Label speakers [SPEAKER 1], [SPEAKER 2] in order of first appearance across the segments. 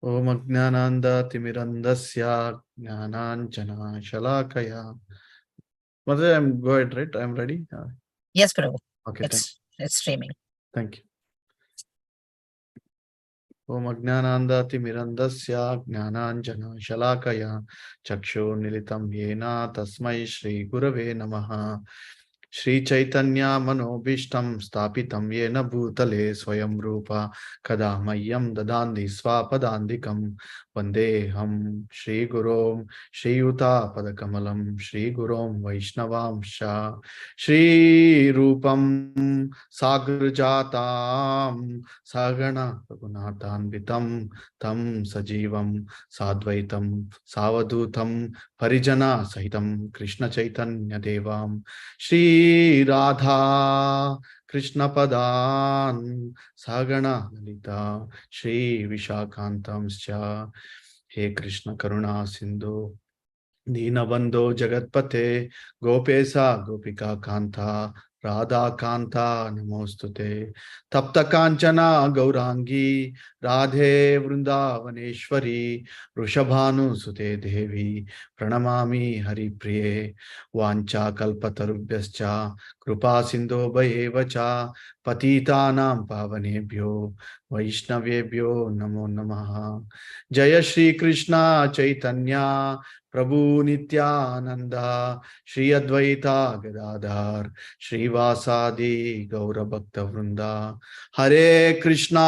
[SPEAKER 1] Om अज्ञानांधतिमिरन्धस्य ज्ञानाञ्जनशलाकया. Mother, I'm go ahead, right? I'm ready.
[SPEAKER 2] Yes, Prabhu.
[SPEAKER 1] Okay,
[SPEAKER 2] It's streaming.
[SPEAKER 1] thank you. ओम अज्ञानांधतिमिरन्धस्य ज्ञानाञ्जनशलाकया चक्षुर्मिलितं येन तस्मै श्रीगुरवे नमः. श्रीचैतन्य मनोभीष्टं स्थापितं येन भूतले स्वयं रूपा कदा मह्यं ददान्ति स्वापदान्तिकं वन्देऽहं श्रीगुरों श्रीयुतापदकमलं श्रीगुरों वैष्णवांश्च श्रीरूपं साग्रजातां सागण रघुनाथान्वितं तं सजीवं साद्वैतं सावधूतं परिजना सहितं कृष्ण चैतन्य देवां श्री राधा कृष्ण पदान् सागण ललिता श्री विशाखान्तांश्च. हे कृष्ण करुणा सिंधु दीनबंधो जगत्पते गोपेशा गोपिका कांता राधा कांता नमोस्तुते. तप्त कांचना गौरांगी राधे वृंदावनेश्वरी वृषभानुसुते देवी प्रणमामि हरिप्रिये. वाञ्छा कल्पतरुभ्यश्च कृपा सिन्धुभ्येव च पतितानां पावनेभ्यो वैष्णवेभ्यो नमो नमः. जय श्री कृष्ण चैतन्य प्रभु नित्यानंद श्री अद्वैता गदाधर श्रीवासादि गौर भक्त वृंदा. हरे कृष्णा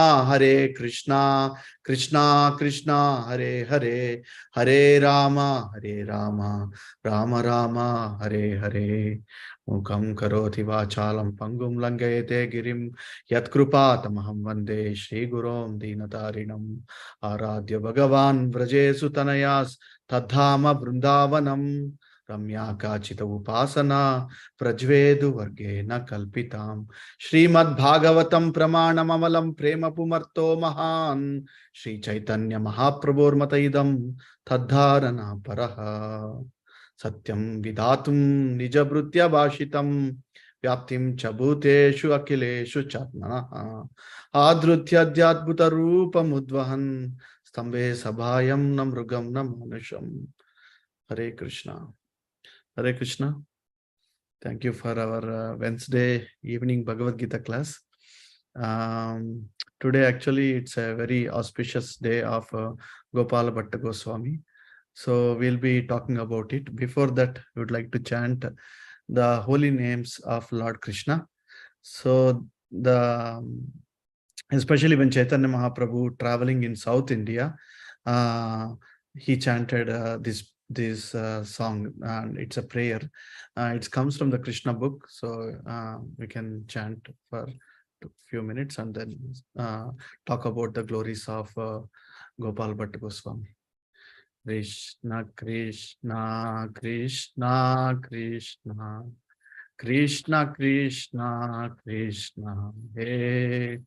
[SPEAKER 1] कृष्णा कृष्णा हरे हरे हरे राम राम राम हरे हरे. मुखं करोति वाचालं पंगुं लंघयते गिरिं यत्कृपातमहं वन्दे श्रीगुरों दीनतारिणम्. आराध्य भगवान् व्रजेषु तनयास् तद्धाम वृंदावनम रम्या काचित उपासना प्रज्वेदु वर्गेण कल्पिताम्. श्रीमद्भागवतं प्रमाणममलं प्रेम पुमर्तो महान् श्री चैतन्य महाप्रभोर्मत इदं तद्धारणा परः. सत्यं विधातुं निजभृत्य भाषितं व्याप्तिं च भूतेषु अखिलेषु चात्मनः आधृत्याद्भुतरूपमुद्वहन् स्तंभे सभायं न मृगं न मानुषम. हरे कृष्णा. हरे Krishna. Thank you for our Wednesday evening Bhagavad Gita class. Today actually it's a very auspicious day of Gopala Bhatta Goswami. So we'll be talking about it. Before that, we would like to chant the holy names of Lord Krishna. So especially when Chaitanya Mahaprabhu traveling in South India, he chanted this song, and it's a prayer. It comes from the Krishna book, so we can chant for a few minutes and then talk about the glories of Gopal Bhatta Goswami. Krishna Krishna Krishna Krishna Krishna Krishna Krishna He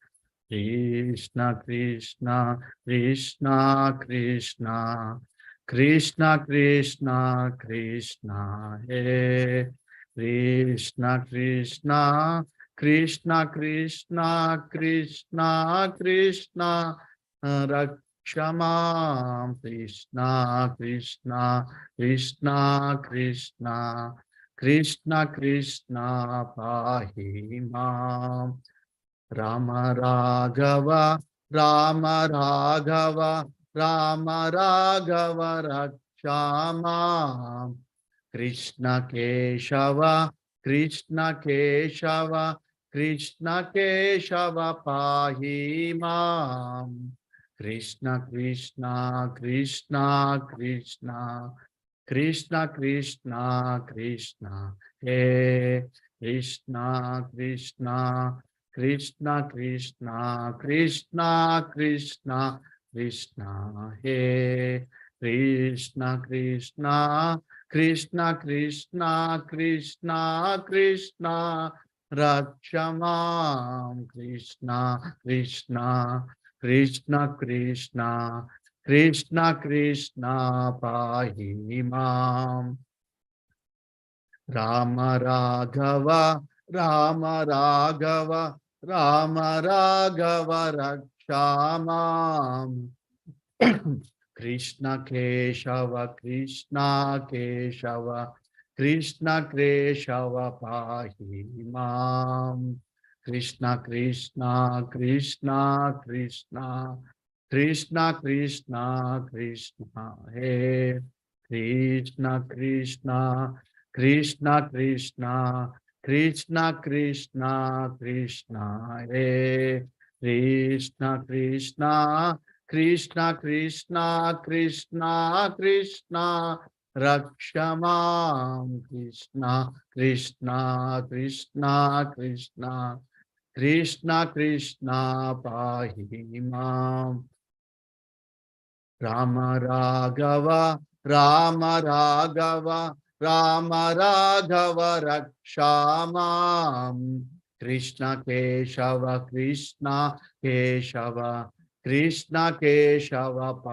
[SPEAKER 1] Krishna Krishna Krishna Krishna Krishna Krishna Krishna He Krishna Krishna Krishna Krishna Krishna Krishna Rakshamam Krishna Krishna Krishna Krishna Krishna Krishna Pahimam. Rama Raghava Rama Raghava Rama Raghava Rakshama. Krishna Keshava Krishna Keshava Krishna Keshava Pahimam. Krishna Krishna Krishna Krishna Krishna Krishna Krishna He Krishna Krishna Krishna Krishna Krishna Krishna Krishna He Krishna Krishna Krishna Krishna Krishna Krishna Rakshamam. Krishna Krishna Krishna Krishna Krishna Krishna Pahimam. Rama Raghava Rama Raghava Rama Raghava Rakshamam. Krishna Keshava, Krishna Keshava, Krishna Keshava Pahi Mam. Krishna Krishna Krishna Krishna Krishna Krishna Krishna He Krishna Krishna Krishna Krishna Krishna Krishna Krishna He Krishna Krishna Krishna Krishna Krishna Krishna Rakshamam Krishna Krishna Krishna Krishna Krishna Krishna Pahimam Rama Raghava Rama Raghava Rama Raghava Rakshamam Krishna Keshava Krishna Keshava Krishna Keshava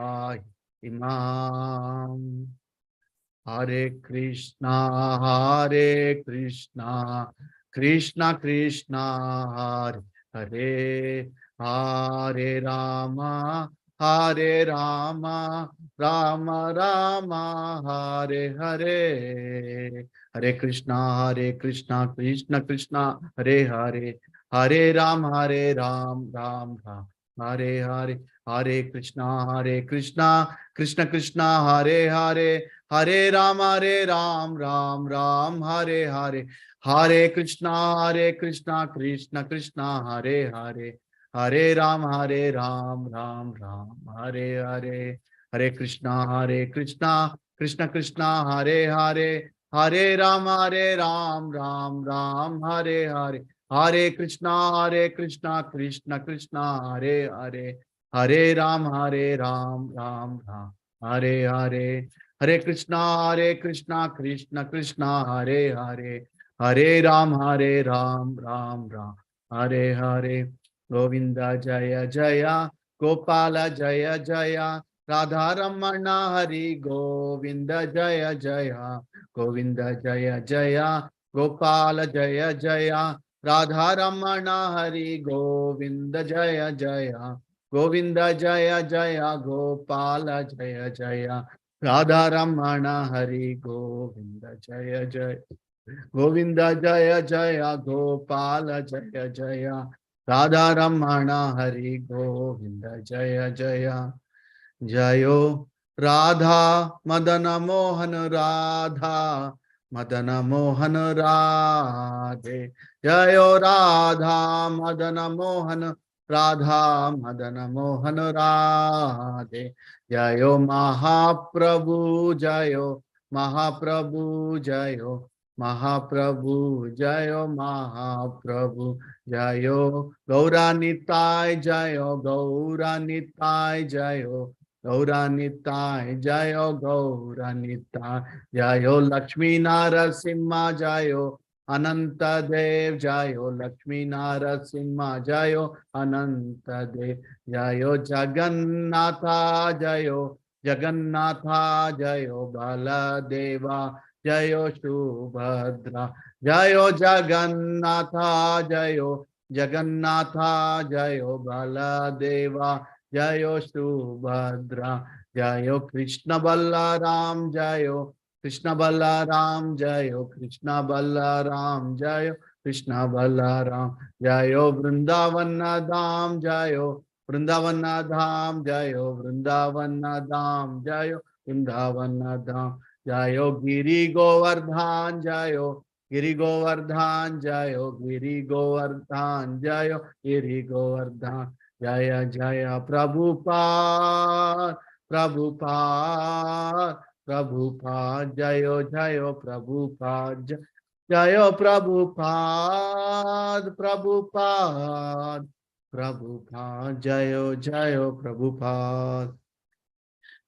[SPEAKER 1] Pahimam Hare Krishna Krishna Krishna Hare Hare Rama Rama Rama Hare Hare Hare Krishna Krishna Krishna Hare Hare Hare Ram Ram Hare Hare Hare Krishna Krishna Krishna Hare Hare Hare Ram Ram Hare Hare Hare Krishna Krishna Krishna Hare Hare Hare Ram Ram Hare Hare Hare Krishna Krishna Krishna Hare Hare Hare Ram Ram Hare Hare Hare Krishna Krishna Krishna Hare Hare Hare Ram Ram Hare Hare Hare Krishna Krishna Krishna Hare Hare Hare Ram Ram Hare Hare Govinda Jaya Jaya Gopala Jaya Jaya Radha Ramana Hari Govinda Jaya Jaya Govinda Jaya Jaya Gopala Jaya Jaya Radha Ramana Hari Govinda Jaya Jaya Govinda Jaya Jaya Gopala Jaya Jaya Radha Ramana Hari Govinda Jaya Jaya Govinda Jaya Jaya Gopala Jaya Jaya Radha Ramana Hari Govinda Jaya Jaya Jayo Radha Madana Mohan Radha Madana Mohan Radhe Jayo Radha Madana Mohan Radha Madana Mohan Radhe Jayo Mahaprabhu Jayo Mahaprabhu Jayo Mahaprabhu Jayo Mahaprabhu Jayo Gauranitai Jayo Gauranitai Jayo Gauranitai Jayo Gauranitai Jayo Lakshmi Narasimha Jayo Ananta Dev Jayo Lakshmi Narasimha Jayo Ananta Dev Jayo Jagannatha Jayo Jagannatha Jayo Baladeva Jayo Shubhadra Jayo Jagannatha Jayo Jagannatha Jayo Baladeva Jayo Subhadra Jayo Krishna Balaram Jayo Krishna Balaram Jayo Krishna Balaram Jayo Krishna Balaram Jayo Vrindavana Dham Jayo Vrindavana Dham Jayo Vrindavana Dham Jayo Vrindavana Dham Jayo Giri Govardhan Jayo Giri Govardhan Jayo Giri Govardhan Jayo Giri Govardhan Jaya Jaya Prabhupada Prabhupada Prabhupada Jayo Jayo Prabhupada Jayo Prabhupada Prabhupada Prabhupada Jayo Jayo Prabhupada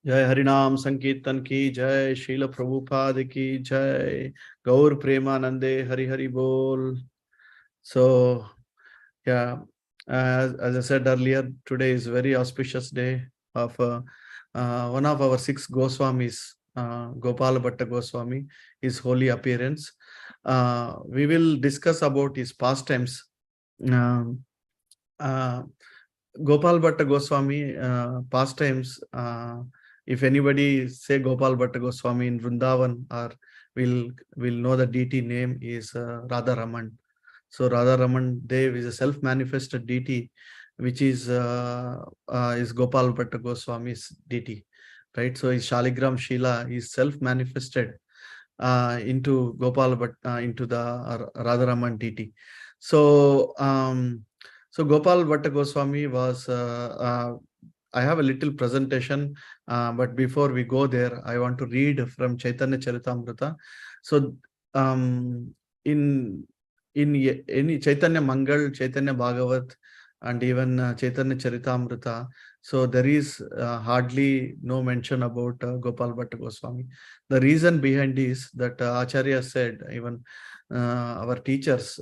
[SPEAKER 1] जय हरिनाम संकीर्तन की जय शील प्रभुपाद की जय गौर प्रेमानंदे हरि हरि बोल. So yeah, as I said earlier, today is very auspicious day of one of our 6 Goswamis, Gopala Bhatta Goswami, his holy appearance. We will discuss about his pastimes. Um, uh, Gopal Bhatta Goswami pastimes. If anybody say Gopal Bhatta Goswami in Vrindavan, or will know the deity name is Radha Raman. So Radha Raman Dev is a self-manifested deity, which is Gopal Bhatta Goswami's deity, right? So his Shaligram Shila is self-manifested into Gopal, but into the Radharaman deity. So, so Gopal Bhatta Goswami was. I have a little presentation, but before we go there, I want to read from Chaitanya Charitamrita. So, in any Chaitanya Mangal, Chaitanya Bhagavat, and even Chaitanya Charitamrita, so there is hardly no mention about Gopal Bhatta Goswami. The reason behind is that Acharya said, even our teachers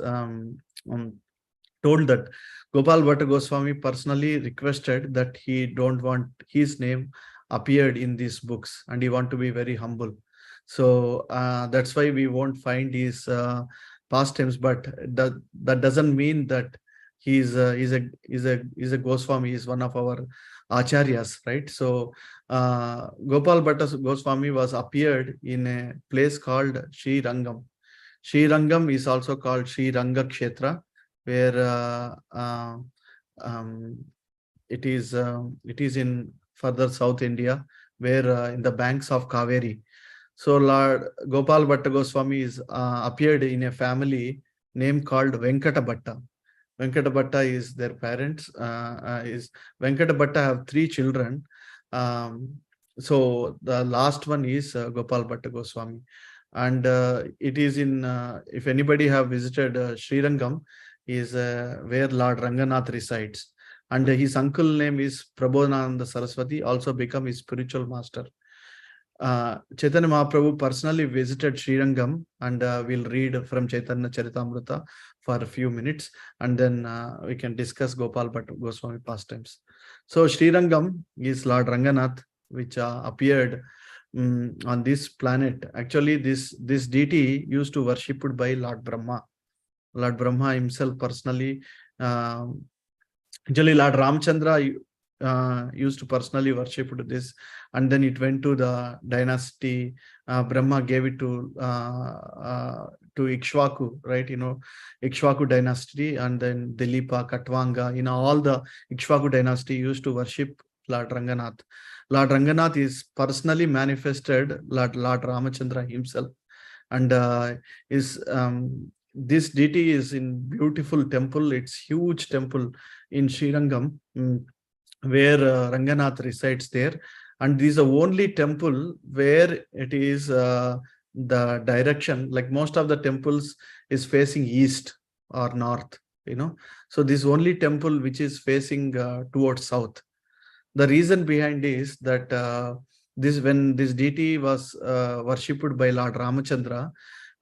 [SPEAKER 1] told that Gopal Bhatta Goswami personally requested that he don't want his name appeared in these books, and he want to be very humble. So that's why we won't find his pastimes. But that doesn't mean that he's a Goswami. Is one of our acharyas, right? So Gopal Bhatta Goswami was appeared in a place called Sri Rangam. Sri Rangam is also called Sri Ranga Kshetra, where it is in further South India, where in the banks of Kaveri. So Lord Gopal Bhatta Goswami is appeared in a family name called Venkata Bhatta. Venkata Bhatta is their parents. Is Venkata Bhatta have 3 children. So the last one is Gopal Bhatta Goswami, and it is in. If anybody have visited Sri Rangam, is where Lord Ranganath resides, and his uncle name is Prabodhananda Saraswati, also become his spiritual master. Chaitanya Mahaprabhu personally visited Sri Rangam, and we'll read from Chaitanya Charitamrita for a few minutes, and then we can discuss Gopal Bhatta Goswami pastimes. So Sri Rangam is Lord Ranganath, which appeared on this planet. Actually, this deity used to worshipped by Lord Brahma. Lord Brahma himself personally. Actually, Lord Ramchandra used to personally worship this, and then it went to the dynasty. Brahma gave it to Ikshvaku, right? Ikshvaku dynasty, and then Dilipa, Katvanga, all the Ikshvaku dynasty used to worship Lord Ranganath. Lord Ranganath is personally manifested Lord Ramachandra himself, and is this deity is in beautiful temple. It's huge temple in Srirangam, where Ranganath resides there, and this is the only temple where it is the direction, like most of the temples is facing east or north, so this only temple which is facing towards south. The reason behind is that when this deity was worshipped by Lord Ramachandra,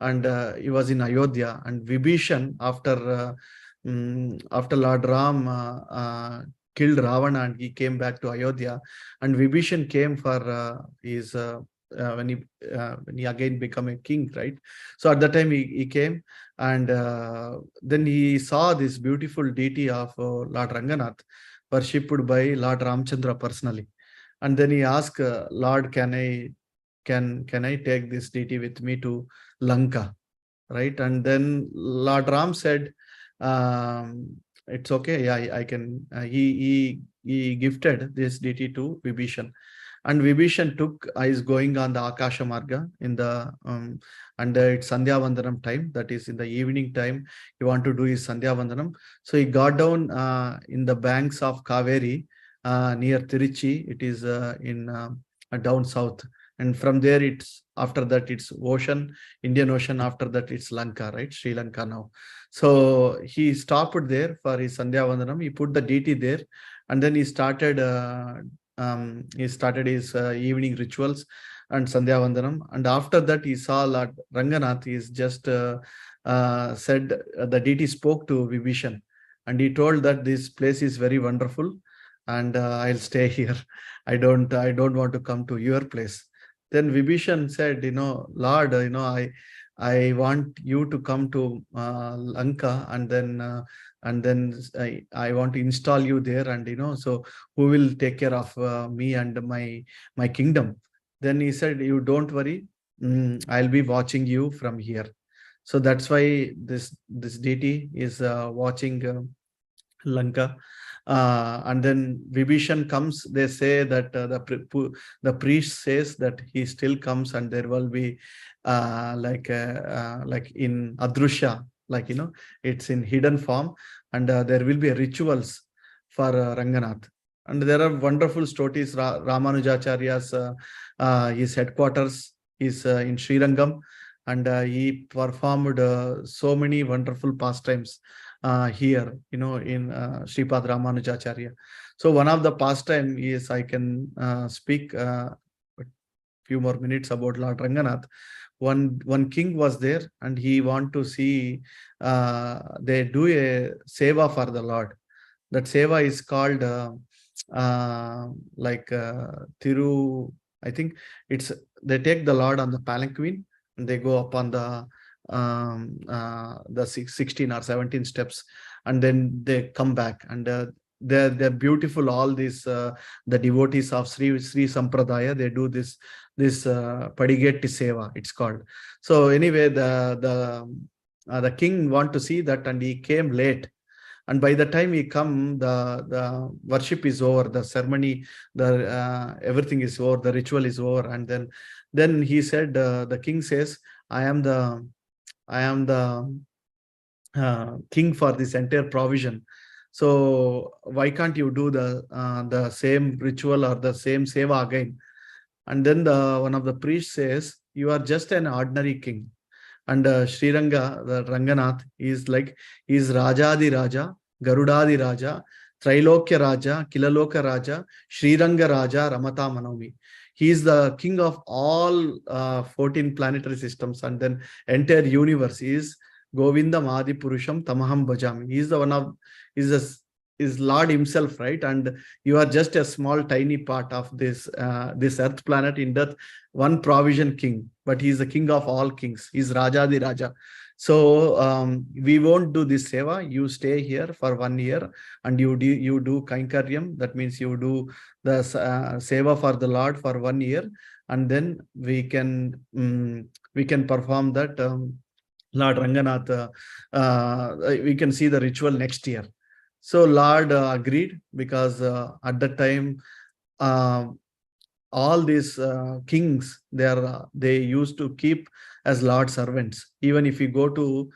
[SPEAKER 1] and he was in Ayodhya, and Vibhishan, after Lord Ram killed Ravana and he came back to Ayodhya, and Vibhishan came for his when he again become a king, right? So at that time he came, and then he saw this beautiful deity of Lord Ranganath worshipped by Lord Ramchandra personally, and then he asked Lord, can I take this deity with me to Lanka, right? And then Lord Ram said, it's okay, yeah, I can. He gifted this deity to Vibhishan, and Vibhishan is going on the Akasha Marga in the and it's Sandhya Vandanam time, that is in the evening time. He want to do his Sandhya Vandanam, so he got down in the banks of Kaveri near Tiruchi. It is in down south, and from there after that it's ocean, Indian Ocean. After that it's Lanka, right? Sri Lanka now. So he stopped there for his Sandhya Vandanam. He put the deity there, and then he started his evening rituals and Sandhya Vandanam. And after that, he saw Lord Ranganath. He just said, the deity spoke to Vibhishan, and he told that this place is very wonderful, and I'll stay here. I don't want to come to your place. Then Vibhishan said, Lord, I want you to come to Lanka, and then I want to install you there, and so who will take care of me and my kingdom? Then he said, you don't worry, I'll be watching you from here. So that's why this deity is watching Lanka. And then Vibhishan comes. They say that the priest says that he still comes, and there will be like in Adrusha, like it's in hidden form, and there will be rituals for Ranganath. And there are wonderful stories. Ramanujacharya's his headquarters is in Srirangam, and he performed so many wonderful pastimes here, in Sripad Ramanujacharya. So one of the pastime is, I can speak a few more minutes about Lord Ranganath. One king was there, and he want to see they do a seva for the Lord. That seva is called Thiru. I think it's they take the Lord on the palanquin, and they go up on the 16 or 17 steps, and then they come back, and they're beautiful. All these the devotees of Sri Sampradaya, they do this Padigetti Seva, it's called. So anyway, the king want to see that, and he came late. And by the time he come, the worship is over, the ceremony, the everything is over, the ritual is over. And then he said, the king says, I am the king for this entire provision. So why can't you do the same ritual or the same seva again? And then one of the priests says, you are just an ordinary king. And Sriranga, the Ranganath, is Rajadi Raja, Garudadi Raja, Trailokya Raja, Kilaloka Raja, Sriranga Raja, Ramata Manomi. He is the king of all 14 planetary systems, and then entire universe is Govinda Madi Purusham Tamaham Bhajami. He is the one of is Lord himself, right? And you are just a small tiny part of this earth planet, in that one provision king, but he is the king of all kings. He is Raja the Raja. So we won't do this seva. You stay here for 1 year, and you do kainkaryam. That means you do the seva for the Lord for 1 year, and then we can perform that Lord Ranganath. We can see the ritual next year. So Lord agreed, because at that time all these kings, they used to keep as Lord servants. Even if you go to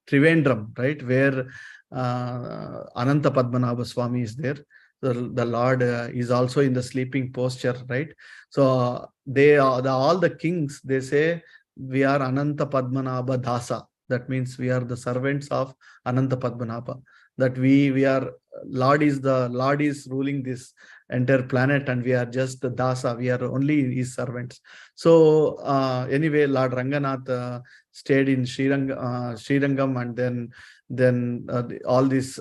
[SPEAKER 1] Trivandrum, right, where Ananta Padmanabha Swami is there, the Lord is also in the sleeping posture, right? So all the kings, they say, we are Ananta Padmanabha Dasa. That means we are the servants of Ananta Padmanabha. That we are, Lord is ruling this entire planet, and we are just the Dasa. We are only his servants. So anyway, Lord Ranganath stayed in Srirangam, and then all these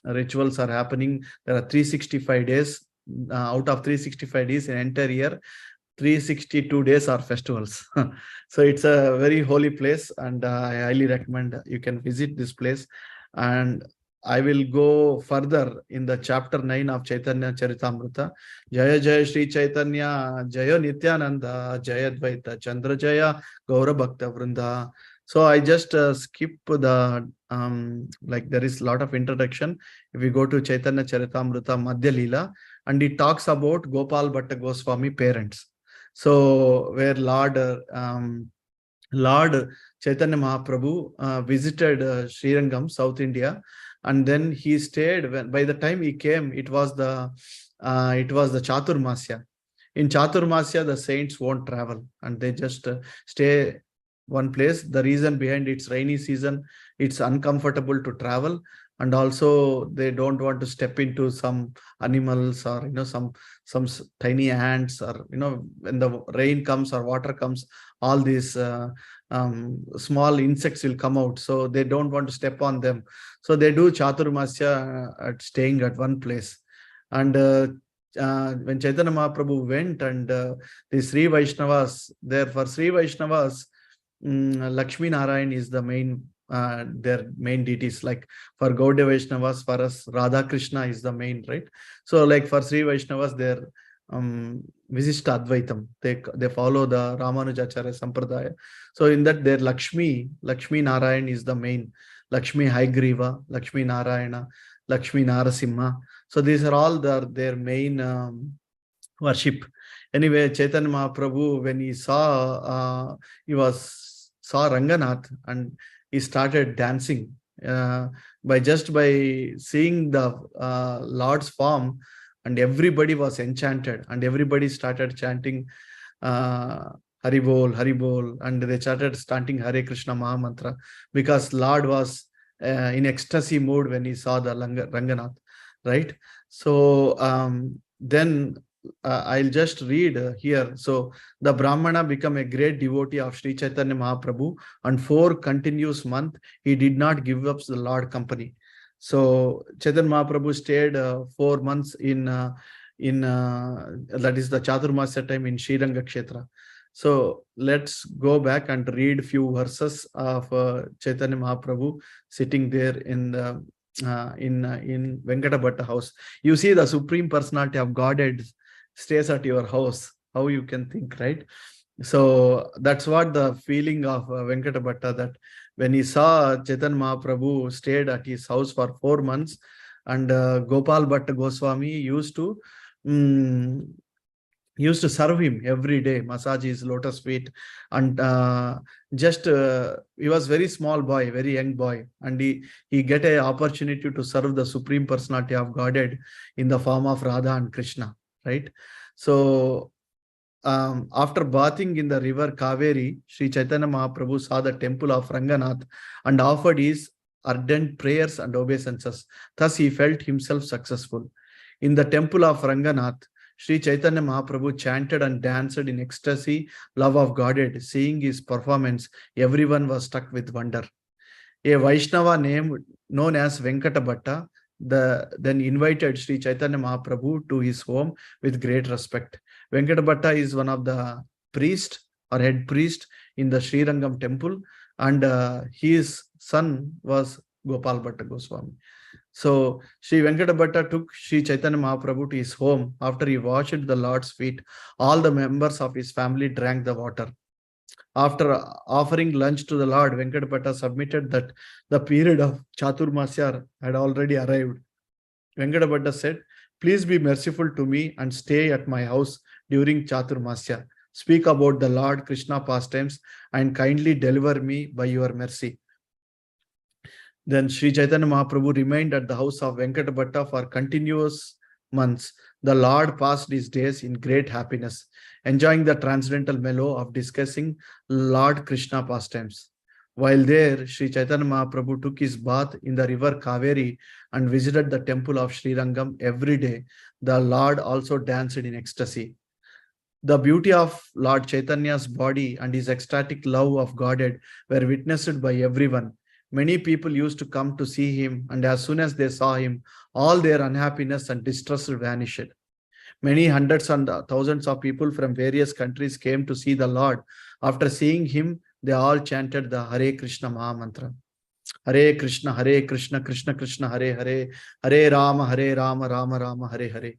[SPEAKER 1] rituals are happening. There are 365 days. Out of 365 days in entire year, 362 days are festivals. So it's a very holy place, and I highly recommend you can visit this place. And I will go further in the chapter 9 of Chaitanya Charitamrita. Jaya Jaya Shri Chaitanya, Jaya Nityananda, Jaya Dvaita Chandra Jaya Gaura Bhakta Vrinda. So I just skip the there is a lot of introduction. If we go to Chaitanya Charitamrita Madhya Leela, and it talks about Gopal Bhatta Goswami parents. So where Lord Chaitanya Mahaprabhu visited Srirangam, South India, and then he stayed. By the time he came, it was the Chaturmasya. In Chaturmasya, the saints won't travel, and they just stay one place. The reason behind it's rainy season, it's uncomfortable to travel, and also they don't want to step into some animals, or some tiny ants, or when the rain comes or water comes, all these small insects will come out, so they don't want to step on them. So they do Chaturmasya staying at one place. And when Chaitanya Mahaprabhu went and the Sri Vaishnavas, there for Sri Vaishnavas, Lakshmi Narayan is the main, their main deities. Like for Gaudiya Vaishnavas, for us, Radha Krishna is the main, right? So like for Sri Vaishnavas, they're Visishta Advaitam. They follow the Ramanujacharya Sampradaya. So in that, their Lakshmi Narayan is the main. Lakshmi Haigriva, Lakshmi Narayana, Lakshmi Narasimha. So these are all their main worship. Anyway, Chaitanya Mahaprabhu, when he saw Ranganath, and he started dancing by seeing the Lord's form, and everybody was enchanted, and everybody started chanting Hari Bol, and they started chanting Hare Krishna Maha Mantra, because Lord was in ecstasy mood when he saw the Ranganath, right? So then I'll just read here. So the Brahmana became a great devotee of Sri Chaitanya Mahaprabhu, and 4 continuous months he did not give up the Lord company. So Chaitanya Mahaprabhu stayed 4 months in that is the Chaturmasya time in Sriranga Kshetra. So let's go back and read few verses of Chaitanya Mahaprabhu sitting there in the in Venkata Bhatta house. You see, the Supreme Personality of Godhead stays at your house. How you can think, right? So that's what the feeling of Venkata Bhatta, that when he saw Chaitanya Mahaprabhu stayed at his house for 4 months, and Gopal Bhatta Goswami used to serve him every day, massage his lotus feet, and he was very small boy, very young boy, and he get an opportunity to serve the Supreme Personality of Godhead in the form of Radha and Krishna, right? So after bathing in the river Kaveri, Sri Chaitanya Mahaprabhu saw the temple of Ranganath and offered his ardent prayers and obeisances. Thus he felt himself successful. In the temple of Ranganath, Sri Chaitanya Mahaprabhu chanted and danced in ecstasy, love of Godhead. Seeing his performance, everyone was struck with wonder. A Vaishnava known as Venkata Bhatta then invited Sri Chaitanya Mahaprabhu to his home with great respect. Venkata Bhatta is one of the priest or head priest in the Srirangam temple, and his son was Gopal Bhatta Goswami. So Sri Venkata Bhatta took Sri Chaitanya Mahaprabhu to his home. After he washed the Lord's feet, all the members of his family drank the water. After offering lunch to the Lord, Venkata Bhatta submitted that the period of Chaturmasya had already arrived. Venkata Bhatta said, "Please be merciful to me and stay at my house during Chaturmasya. Speak about the Lord Krishna pastimes and kindly deliver me by your mercy." Then Sri Chaitanya Mahaprabhu remained at the house of Venkata Bhatta for continuous months. The Lord passed his days in great happiness, enjoying the transcendental mellow of discussing Lord Krishna pastimes. While there, Sri Chaitanya Mahaprabhu took his bath in the river Kaveri and visited the temple of Srirangam every day. The Lord also danced in ecstasy. The beauty of Lord Chaitanya's body and his ecstatic love of Godhead were witnessed by everyone. Many people used to come to see him, and as soon as they saw him, all their unhappiness and distress vanished. Many hundreds and thousands of people from various countries came to see the Lord. After seeing him, they all chanted the Hare Krishna Maha Mantra. Hare Krishna, Krishna Krishna, Hare Hare, Hare Rama, Rama Rama, Hare Hare.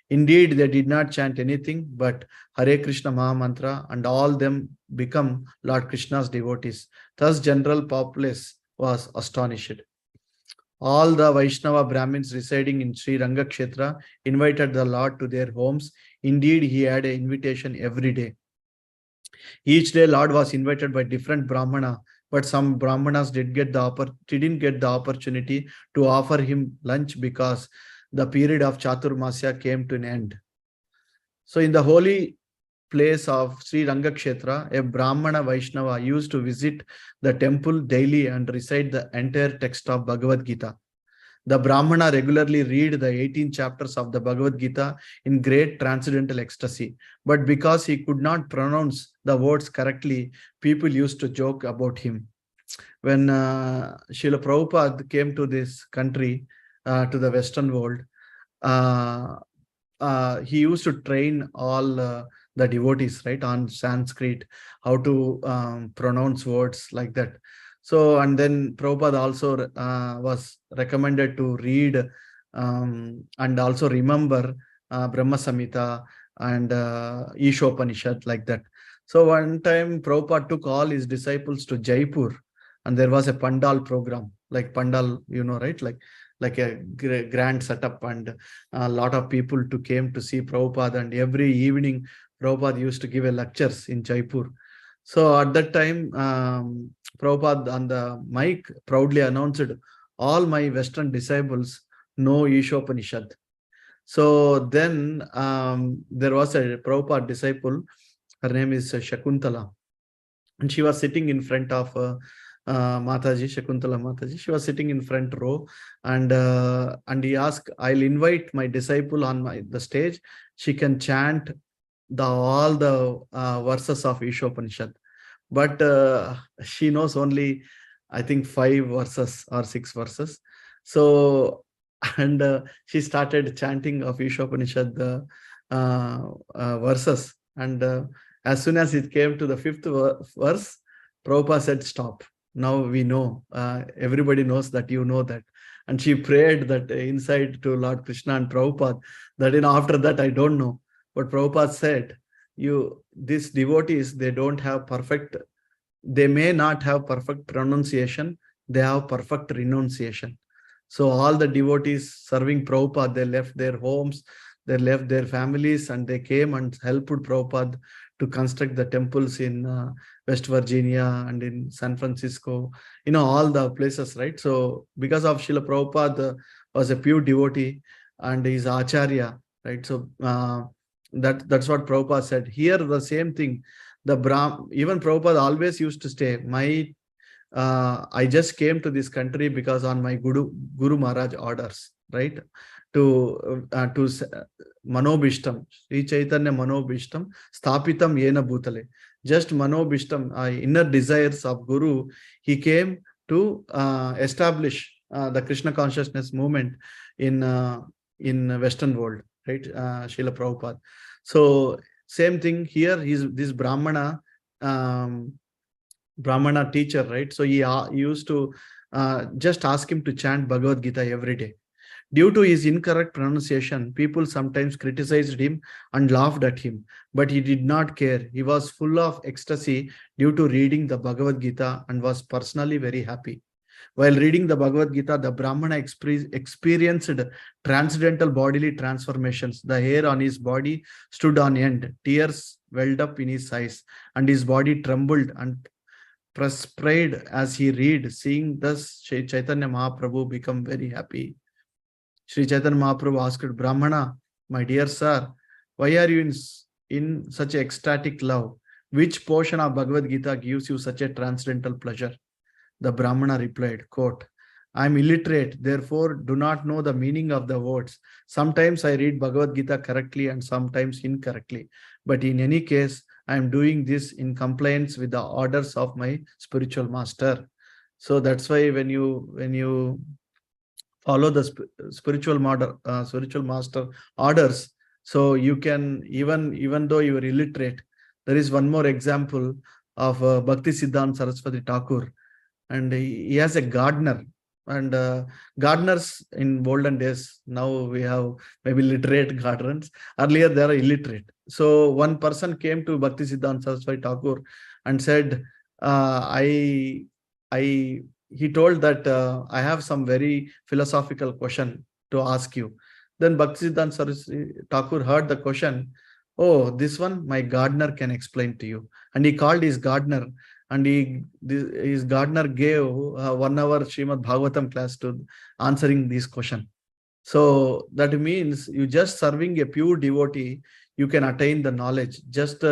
[SPEAKER 1] Indeed, they did not chant anything but Hare Krishna Maha Mantra, and all them become Lord Krishna's devotees. Thus, general populace was astonished. All the Vaishnava Brahmins residing in Sri Ranga Kshetra invited the Lord to their homes. Indeed, he had an invitation every day. Each day, Lord was invited by different Brahmana, but some Brahmanas didn't get the opportunity to offer him lunch because the period of Chaturmasya came to an end. So in the holy place of Sri Ranga Kshetra, a Brahmana Vaishnava used to visit the temple daily and recite the entire text of Bhagavad Gita. The Brahmana regularly read the 18 chapters of the Bhagavad Gita in great transcendental ecstasy. But because he could not pronounce the words correctly, people used to joke about him. When Srila Prabhupada came to this country, to the Western world, he used to train all the devotees, right, on Sanskrit, how to pronounce words like that. So, and then Prabhupada also was recommended to read and also remember Brahma Samhita and Ishopanishad like that. So one time Prabhupada took all his disciples to Jaipur, and there was a Pandal program, like Pandal, right? Like a grand setup, and a lot of people to came to see Prabhupada, and every evening Prabhupada used to give a lectures in Jaipur. So at that time, Prabhupada on the mic proudly announced, all my Western disciples know Ishopanishad. So then there was a Prabhupada disciple, her name is Shakuntala, and she was sitting in front of Mataji, Shakuntala Mataji. She was sitting in front row, and he asked, "I'll invite my disciple on the stage. She can chant all the verses of Ishopanishad, but she knows only, I think, 5 verses or 6 verses." So, and she started chanting of Ishopanishad verses, and as soon as it came to the fifth verse, Prabhupada said, "Stop. Now we know. Everybody knows that you know that." And she prayed that inside to Lord Krishna and Prabhupada, that after that I don't know. But Prabhupada said, these devotees, they may not have perfect pronunciation, they have perfect renunciation. So all the devotees serving Prabhupada, they left their homes, they left their families, and they came and helped Prabhupada to construct the temples in West Virginia and in San Francisco, all the places, right? So because of Srila Prabhupada was a pure devotee and his Acharya, right? So that's what Prabhupada said. Here, the same thing. Even Prabhupada always used to say, I just came to this country because on my Guru Maharaj orders, right? To Manobishtam, Sri Chaitanya Manobishtam, Sthapitam Yena Bhutale. Just Manobishtam, inner desires of Guru, he came to establish the Krishna consciousness movement in Western world, right? Srila Prabhupada. So same thing here. This Brahmana teacher, right? So he used to just ask him to chant Bhagavad Gita every day. Due to his incorrect pronunciation, people sometimes criticized him and laughed at him, but he did not care. He was full of ecstasy due to reading the Bhagavad Gita and was personally very happy. While reading the Bhagavad Gita, the Brahmana experienced transcendental bodily transformations. The hair on his body stood on end, tears welled up in his eyes, and his body trembled and perspired as he read. Seeing thus, Sri Chaitanya Mahaprabhu became very happy. Sri Chaitanya Mahaprabhu asked, "Brahmana, my dear sir, why are you in such ecstatic love? Which portion of Bhagavad Gita gives you such a transcendental pleasure?" The Brahmana replied, quote, "I am illiterate, therefore do not know the meaning of the words. Sometimes I read Bhagavad Gita correctly and sometimes incorrectly. But in any case, I am doing this in compliance with the orders of my spiritual master." So that's why when you follow the spiritual master orders, so you can, even though you are illiterate. There is one more example of Bhakti Siddhanta Saraswati Thakur, and he has a gardener. And gardeners in olden days, now we have maybe literate gardeners. Earlier they are illiterate. So one person came to Bhakti Siddhanta Saraswati Thakur and said, I he told that I have some very philosophical question to ask you. Then Bhakti Siddhanta Saraswati Thakur heard the question. "Oh, this one my gardener can explain to you." And he called his gardener, and his gardener gave 1 hour Srimad Bhagavatam class to answering this question. So that means you just serving a pure devotee, you can attain the knowledge. Just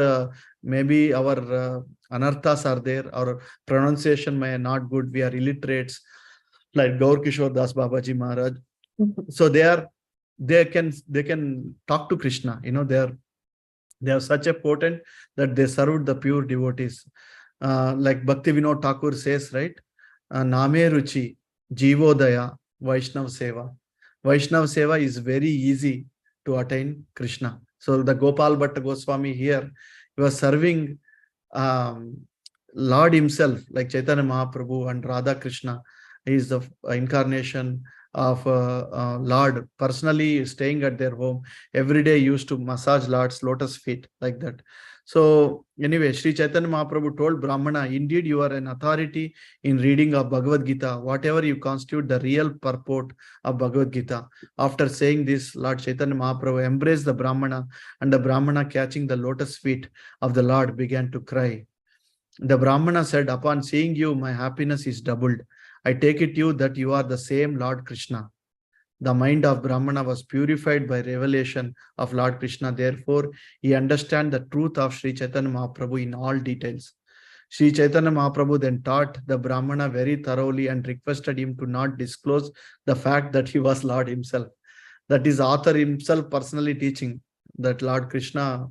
[SPEAKER 1] maybe our anarthas are there, our pronunciation may not good, we are illiterates, like Gaur Kishore Das Babaji Maharaj. So they can talk to Krishna. They are such a potent that they served the pure devotees. Like Bhakti Vinod Thakur says, right? Name Ruchi, Jivodaya, Vaishnav Seva. Vaishnav Seva is very easy to attain Krishna. So the Gopal Bhatta Goswami here, he was serving Lord himself, like Chaitanya Mahaprabhu and Radha Krishna. He is the incarnation of Lord, personally staying at their home. Every day used to massage Lord's lotus feet, like that. So anyway, Sri Chaitanya Mahaprabhu told Brahmana, indeed you are an authority in reading of Bhagavad Gita, whatever you constitute the real purport of Bhagavad Gita. After saying this, Lord Chaitanya Mahaprabhu embraced the Brahmana, and the Brahmana, catching the lotus feet of the Lord, began to cry. The Brahmana said, upon seeing you, my happiness is doubled. I take it you that you are the same Lord Krishna. The mind of Brahmana was purified by revelation of Lord Krishna. Therefore, he understood the truth of Sri Chaitanya Mahaprabhu in all details. Sri Chaitanya Mahaprabhu then taught the Brahmana very thoroughly and requested him to not disclose the fact that he was Lord himself. That is, author himself personally teaching that Lord Krishna,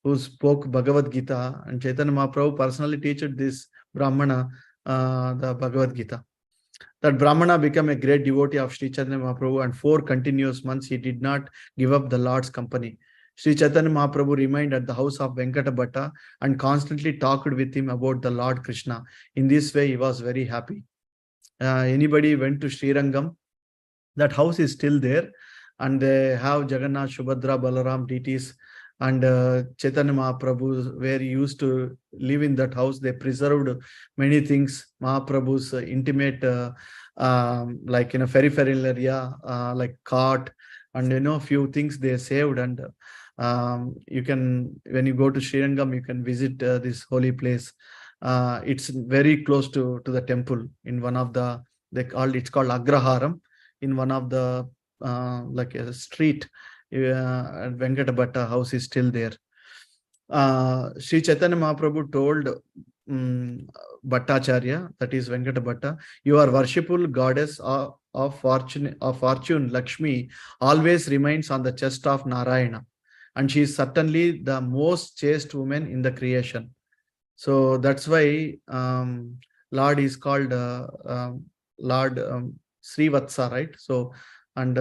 [SPEAKER 1] who spoke Bhagavad Gita, and Chaitanya Mahaprabhu personally taught this Brahmana the Bhagavad Gita. That Brahmana became a great devotee of Sri Chaitanya Mahaprabhu, and 4 continuous months he did not give up the Lord's company. Sri Chaitanya Mahaprabhu remained at the house of Venkata Bhatta and constantly talked with him about the Lord Krishna. In this way, he was very happy. Anybody went to Srirangam, that house is still there, and they have Jagannath, Subhadra, Balaram deities, and Chaitanya Mahaprabhu, where he used to live in that house. They preserved many things. Mahaprabhu's intimate, like in a peripheral area, like cart, and few things they saved. And you can, when you go to Srirangam, you can visit this holy place. It's very close to the temple. In one of the, it's called Agraharam. In one of the like a street, Venkata Bhatta house is still there. Sri Chaitanya Mahaprabhu told Bhattacharya, that is Venkata Bhatta, your worshipful goddess of fortune, Lakshmi, always remains on the chest of Narayana, and she is certainly the most chaste woman in the creation. So that's why Lord is called Lord Srivatsa, right? So, and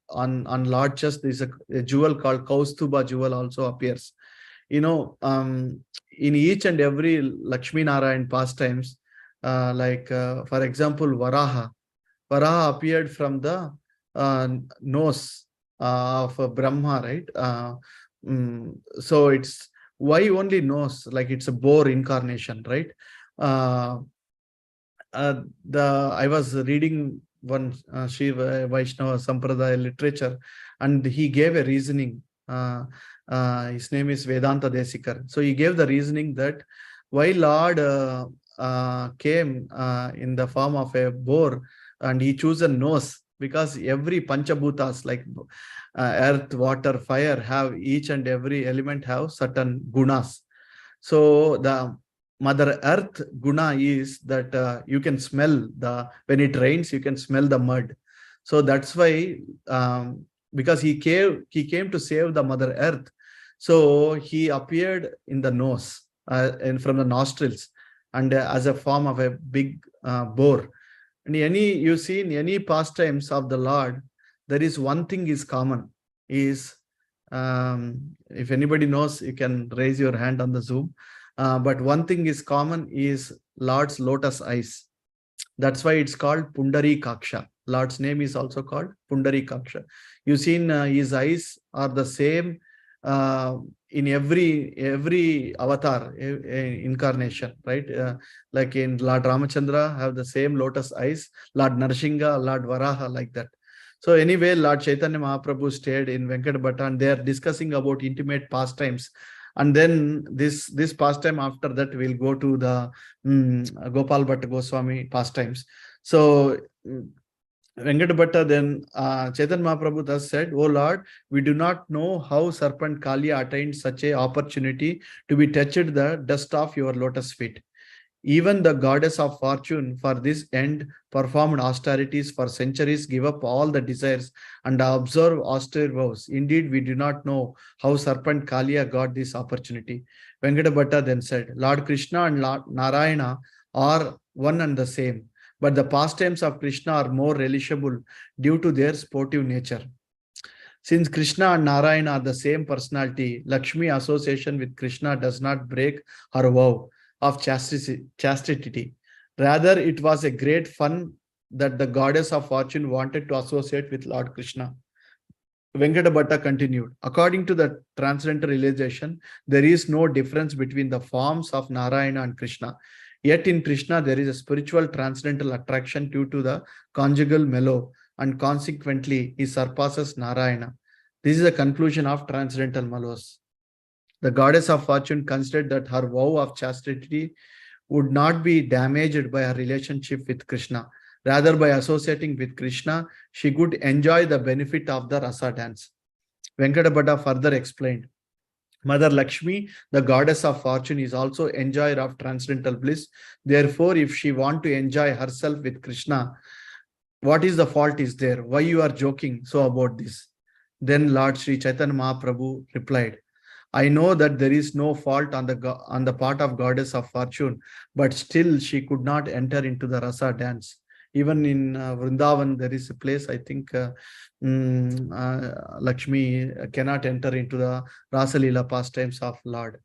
[SPEAKER 1] on Lord chest, there is a jewel called Kaustuba jewel also appears. In each and every Lakshmi Narayan pastimes, like for example, Varaha appeared from the nose of Brahma, right? So it's, why only nose? Like it's a boar incarnation, right? I was reading one Shri Vaishnava Sampradaya literature, and he gave a reasoning. His name is Vedanta Desikar. So he gave the reasoning that why Lord came in the form of a boar, and he chose a nose, because every Panchabhutas like earth, water, fire have, each and every element have certain gunas. So the Mother Earth guna is that you can smell when it rains, you can smell the mud. So that's why, because he came to save the Mother Earth, so he appeared in the nose and from the nostrils, and as a form of a big boar. And you see in any pastimes of the Lord, there is one thing is common. Is if anybody knows, you can raise your hand on the Zoom. But one thing is common is Lord's lotus eyes. That's why it's called Pundari Kaksha. Lord's name is also called Pundari Kaksha. You see, his eyes are the same in every avatar incarnation, right? Like in Lord Ramachandra have the same lotus eyes, Lord Narsingha, Lord Varaha, like that. So anyway, Lord Chaitanya Mahaprabhu stayed in Venkata Bhatta, and they are discussing about intimate pastimes. And then this pastime, after that we'll go to the Gopal Bhatta Goswami pastimes. So Venkata Bhatta then Chaitanya Mahaprabhu thus said, "O Lord, we do not know how serpent Kaliya attained such a opportunity to be touched the dust of your lotus feet. Even the goddess of fortune for this end performed austerities for centuries, give up all the desires and observe austere vows. Indeed, we do not know how serpent Kaliya got this opportunity." Venkata Bhatta then said, Lord Krishna and Lord Narayana are one and the same, but the pastimes of Krishna are more relishable due to their sportive nature. Since Krishna and Narayana are the same personality, Lakshmi association with Krishna does not break her vow of chastity. Rather, it was a great fun that the goddess of fortune wanted to associate with Lord Krishna. Venkata Bhatta continued, according to the transcendental realization, there is no difference between the forms of Narayana and Krishna. Yet in Krishna, there is a spiritual transcendental attraction due to the conjugal mellow, and consequently, he surpasses Narayana. This is the conclusion of transcendental mellows. The goddess of fortune considered that her vow of chastity would not be damaged by her relationship with Krishna. Rather, by associating with Krishna, she could enjoy the benefit of the rasa dance. Venkata Bhatta further explained, Mother Lakshmi, the goddess of fortune, is also enjoyer of transcendental bliss. Therefore, if she want to enjoy herself with Krishna, what is the fault is there? Why you are joking so about this? Then Lord Sri Chaitanya Mahaprabhu replied, I know that there is no fault on the part of goddess of fortune, but still she could not enter into the rasa dance. Even in Vrindavan, there is a place, I think Lakshmi cannot enter into the Rasa Leela pastimes of Lord.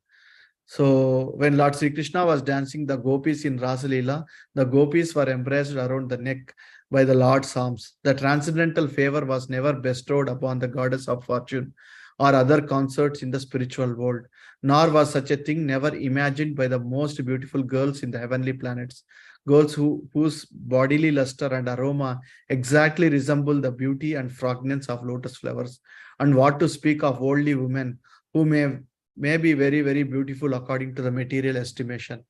[SPEAKER 1] So when Lord Sri Krishna was dancing the gopis in Rasa Leela, the gopis were embraced around the neck by the Lord's arms. The transcendental favor was never bestowed upon the goddess of fortune or other consorts in the spiritual world, nor was such a thing never imagined by the most beautiful girls in the heavenly planets. Girls whose bodily luster and aroma exactly resemble the beauty and fragrance of lotus flowers. And what to speak of worldly women who may be very, very beautiful according to the material estimation.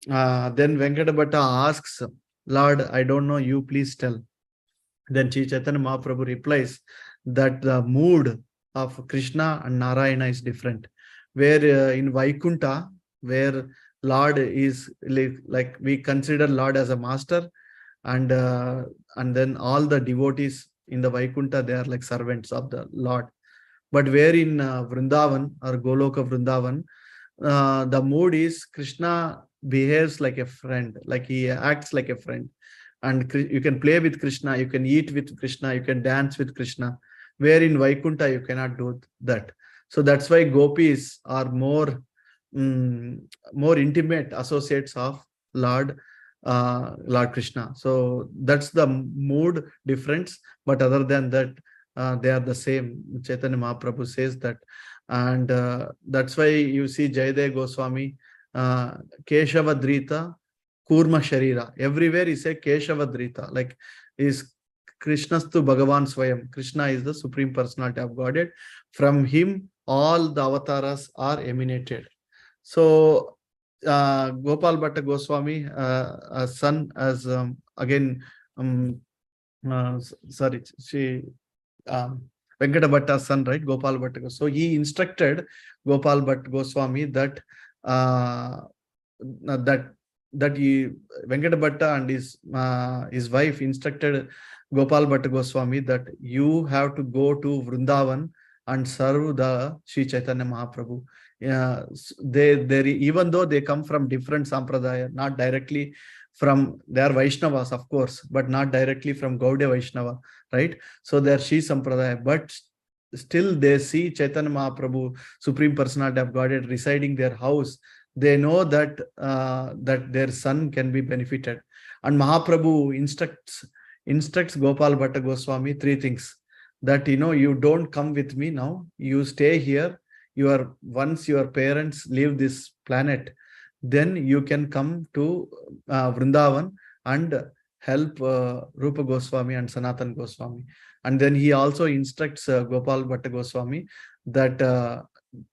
[SPEAKER 1] Then Venkata Bhatta asks, Lord, I don't know, you please tell. Then Sri Chaitanya Mahaprabhu replies that the mood of Krishna and Narayana is different. Where in Vaikunta, where Lord is like we consider Lord as a master, and then all the devotees in the Vaikunta, they are like servants of the Lord. But where in Vrindavan or Goloka Vrindavan, the mood is Krishna behaves like a friend, like he acts like a friend. And you can play with Krishna, you can eat with Krishna, you can dance with Krishna. Where in Vaikunta, you cannot do that. So that's why gopis are more intimate associates of Lord Krishna. So that's the mood difference. But other than that, they are the same. Chaitanya Mahaprabhu says that. And that's why you see Jayadeva Goswami, Keshava Drita, Kurma Sharira. Everywhere he says Keshava Drita, like is Krishnastu Bhagavan Swayam. Krishna is the Supreme Personality of Godhead. From him, all the avatars are emanated. So, Gopal Bhatta Goswami, son, as again, sorry, she, Venkata Bhatta's son, right? Gopal Bhatta. So he instructed Gopal Bhatta Goswami that Venkata Bhatta and his wife instructed Gopal Bhatta Goswami that you have to go to Vrindavan and serve the Sri Chaitanya Mahaprabhu. They even though they come from different sampradaya, not directly from, they are Vaishnavas, of course, but not directly from Gaudiya Vaishnava, right? So they are Sri Sampradaya, but still they see Chaitanya Mahaprabhu, Supreme Personality of Godhead, residing their house. They know that that their son can be benefited. And Mahaprabhu instructs Gopal Bhatta Goswami three things. That, you don't come with me now. You stay here. Once your parents leave this planet, then you can come to Vrindavan and help Rupa Goswami and Sanatan Goswami. And then he also instructs Gopal Bhatta Goswami that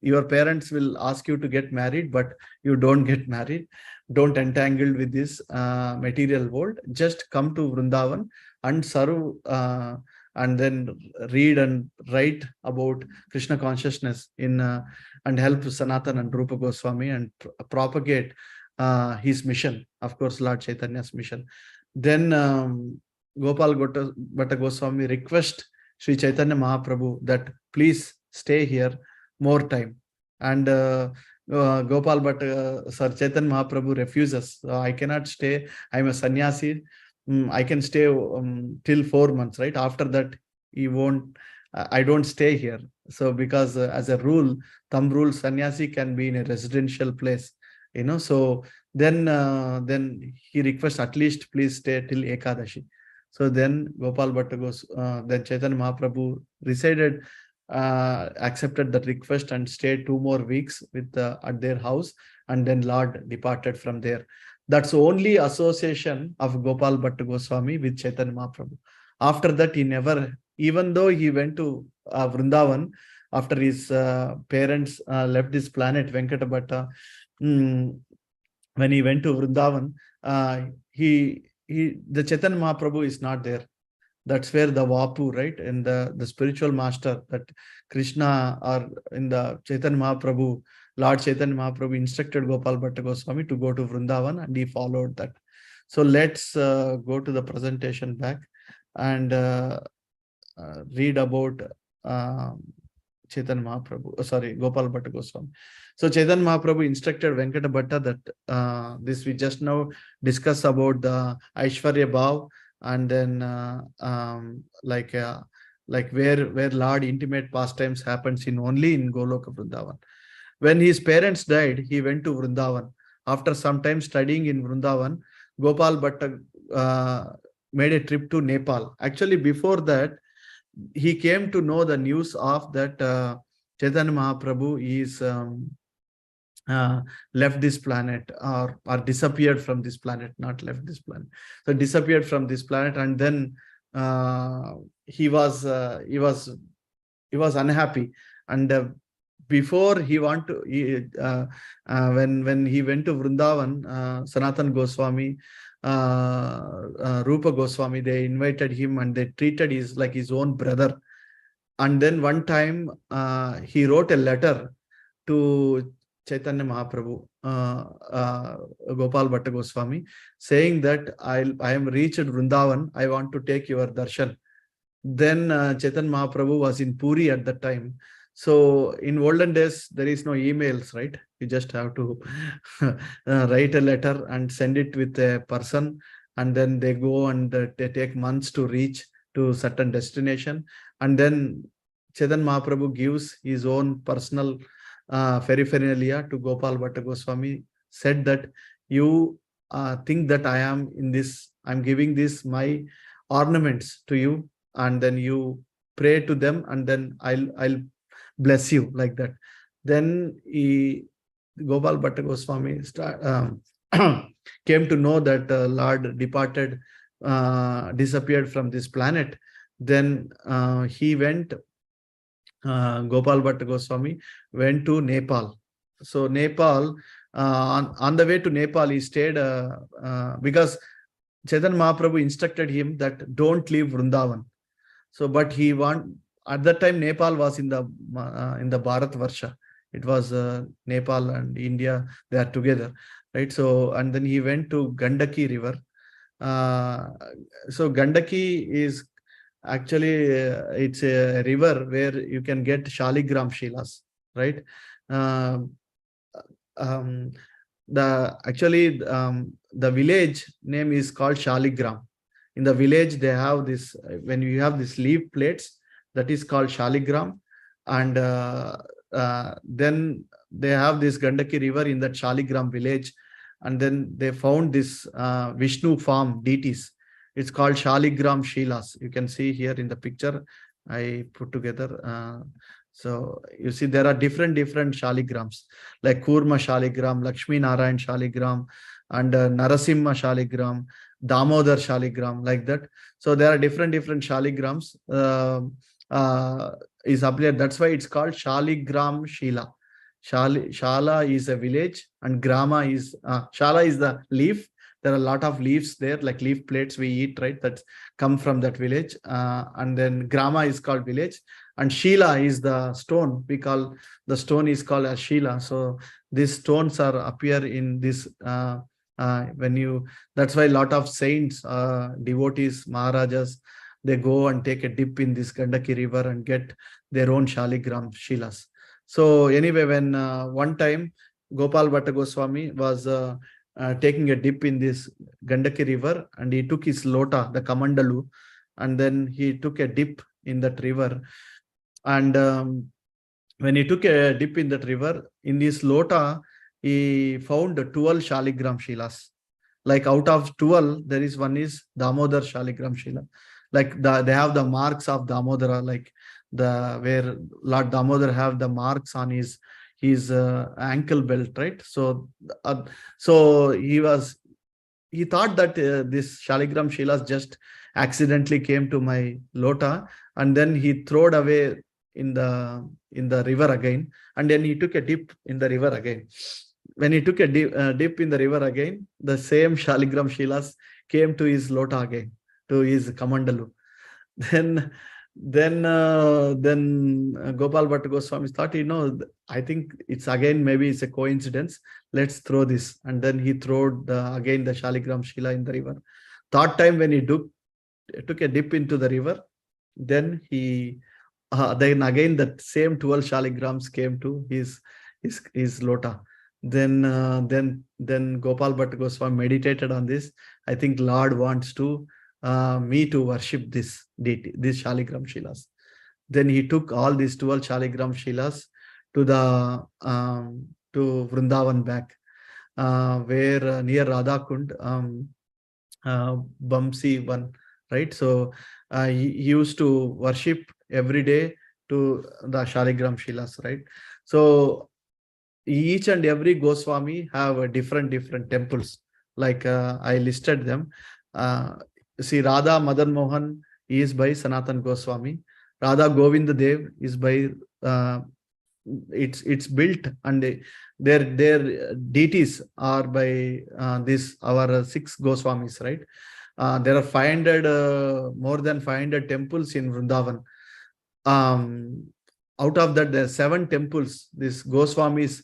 [SPEAKER 1] your parents will ask you to get married, but you don't get married. Don't entangle with this material world. Just come to Vrindavan and serve and then read and write about Krishna consciousness and help Sanatan and Rupa Goswami and propagate his mission, of course, Lord Chaitanya's mission. Then Gopal Bhatta Goswami request Sri Chaitanya Mahaprabhu that please stay here more time. And Gopal Bhatta, Sir Chaitanya Mahaprabhu refuses. I cannot stay. I'm a sannyasi. I can stay till 4 months, right? After that, he won't I don't stay here. So because as a rule, thumb rule, sannyasi can be in a residential place, So then he requests, at least please stay till Ekadashi. So then Gopal Bhatta goes, then Chaitanya Mahaprabhu resided, accepted that request and stayed 2 more weeks with at their house, and then Lord departed from there. That's only association of Gopal Bhatta Goswami with Chaitanya Mahaprabhu. After that, he never, even though he went to Vrindavan after his parents left this planet, Venkata Bhatta, when he went to Vrindavan, the Chaitanya Mahaprabhu is not there. That's where the Vapu, right? And the spiritual master, that Krishna, or in the Chaitanya Mahaprabhu, Lord Chaitanya Mahaprabhu instructed Gopal Bhatta Goswami to go to Vrindavan, and he followed that. So let's go to the presentation back and read about Chaitanya Mahaprabhu, Gopal Bhatta Goswami. So Chaitanya Mahaprabhu instructed Venkata Bhatta that this we just now discuss about the Aishwarya Bhav, and then like where Lord intimate pastimes happens only in Goloka Vrindavan. When his parents died, he went to Vrindavan. After some time studying in Vrindavan, Gopal Bhatta made a trip to Nepal. Actually, before that, he came to know the news of that Chaitanya Mahaprabhu is left this planet, or disappeared from this planet, not left this planet. So disappeared from this planet, and then he was unhappy. And before he want to, when he went to Vrindavan, Sanatan Goswami, Rupa Goswami, they invited him and they treated his like his own brother. And then one time he wrote a letter to Chaitanya Mahaprabhu, Gopal Bhatta Goswami, saying that I am reached Vrindavan, I want to take your darshan. Then Chaitanya Mahaprabhu was in Puri at that time. So in olden days, there is no emails, right? You just have to write a letter and send it with a person, and then they go and they take months to reach to certain destination. And then Chaitanya Mahaprabhu gives his own personal paraphernalia to Gopal Bhatta Goswami, said that you think that I'm giving this my ornaments to you, and then you pray to them, and then I'll bless you, like that. Then Gopal Bhatta Goswami came to know that Lord departed, disappeared from this planet. Then he went, Gopal Bhatta Goswami went to Nepal. So Nepal, on the way to Nepal, he stayed because Chaitanya Mahaprabhu instructed him that don't leave Vrindavan. So, but at that time Nepal was in the Bharat Varsha. It was Nepal and India, they are together, right? So, and then he went to Gandaki river. So Gandaki is actually it's a river where you can get Shaligram Shilas, right? The village name is called Shaligram. In the village, they have this, when you have this leaf plates, that is called Shaligram. And then they have this Gandaki river in that Shaligram village. And then they found this Vishnu farm deities. It's called Shaligram Shilas. You can see here in the picture I put together. So you see there are different Shaligrams, like Kurma Shaligram, Lakshmi Narayan Shaligram, and Narasimha Shaligram, Damodar Shaligram, like that. So there are different Shaligrams is up there. That's why it's called Shaligram Shila. Shala is a village, and Grama is Shala is the leaf. There are a lot of leaves there, like leaf plates we eat, right? That come from that village. And then Grama is called village, and Shila is the stone. We call the stone is called as Shila. So these stones are appear in this that's why a lot of saints, devotees, Maharajas, they go and take a dip in this Gandaki river and get their own Shaligram Shilas. So anyway, when one time Gopal Bhatta Goswami was taking a dip in this Gandaki river, and he took his lota, the kamandalu, and then he took a dip in that river. And when he took a dip in that river, in his lota, he found 12 Shaligram Shilas. Like out of 12, there is one is Damodar Shaligram Shila. Like they have the marks of Damodara, like where Lord Damodar have the marks on his ankle belt, right? So he thought that this Shaligram Shilas just accidentally came to my lota, and then he throwed away in the river again, and then he took a dip in the river again. When he took a dip in the river again, the same Shaligram Shilas came to his lota again, to his kamandalu. Then Gopal Bhatta Goswami thought, I think it's again, maybe it's a coincidence. Let's throw this. And then he threw again the Shaligram Shila in the river. Third time when he took a dip into the river, then then again that same 12 Shaligrams came to his lota. Then Gopal Bhatta Goswami meditated on this. I think Lord wants me to worship this deity, these Shaligram Shilas. Then he took all these 12 Shaligram Shilas to to Vrindavan back, where near Radhakund, Bamsi one, right? So he used to worship every day to the Shaligram Shilas, right? So each and every Goswami have a different temples. Like I listed them. See, Radha Madan Mohan is by Sanatan Goswami. Radha Govinda Dev is by it's built, and their deities are by our 6 Goswamis, right? There are 500 more than 500 temples in Vrindavan. Out of that, there are 7 temples. These Goswamis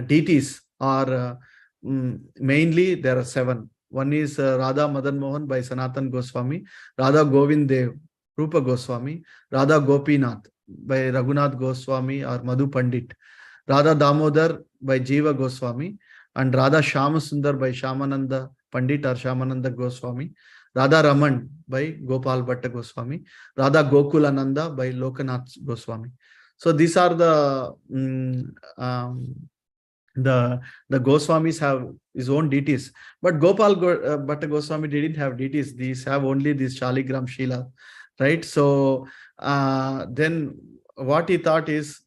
[SPEAKER 1] deities are mainly there are 7. One is Radha Madan Mohan by Sanatan Goswami, Radha Govind Dev, Rupa Goswami, Radha Gopinath by Raghunath Goswami or Madhu Pandit, Radha Damodar by Jiva Goswami, and Radha Shamasundar by Shamananda Pandit or Shamananda Goswami, Radha Raman by Gopal Bhatta Goswami, Radha Gokulananda by Lokanath Goswami. So these are the Goswamis have his own deities, but Bhatta Goswami didn't have deities. These have only this Shaligram Shila, right? So then what he thought is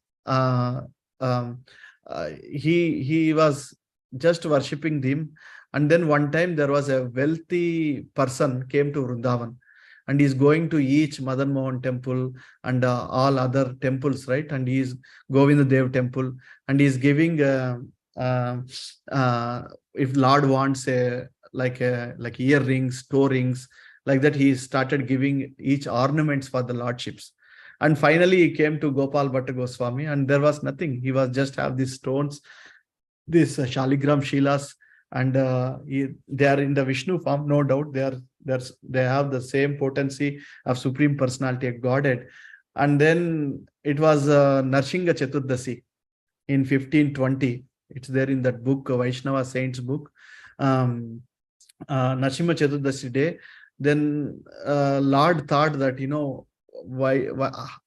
[SPEAKER 1] he was just worshipping them, and then one time there was a wealthy person came to Vrindavan, and he's going to each Madan Mohan temple and all other temples, right? And he's Govinda Dev temple, and he's giving if Lord wants like earrings, toe rings, like that, he started giving each ornaments for the lordships. And finally he came to Gopal Bhatta Goswami, and there was nothing. He was just have these stones, these Shaligram Shilas, and they are in the Vishnu form, no doubt. They have the same potency of Supreme Personality of Godhead. And then it was Narsingha Chaturdasi in 1520. It's there in that book, Vaishnava Saints book. Narsingha Chaturdasi day. Then Lord thought that, why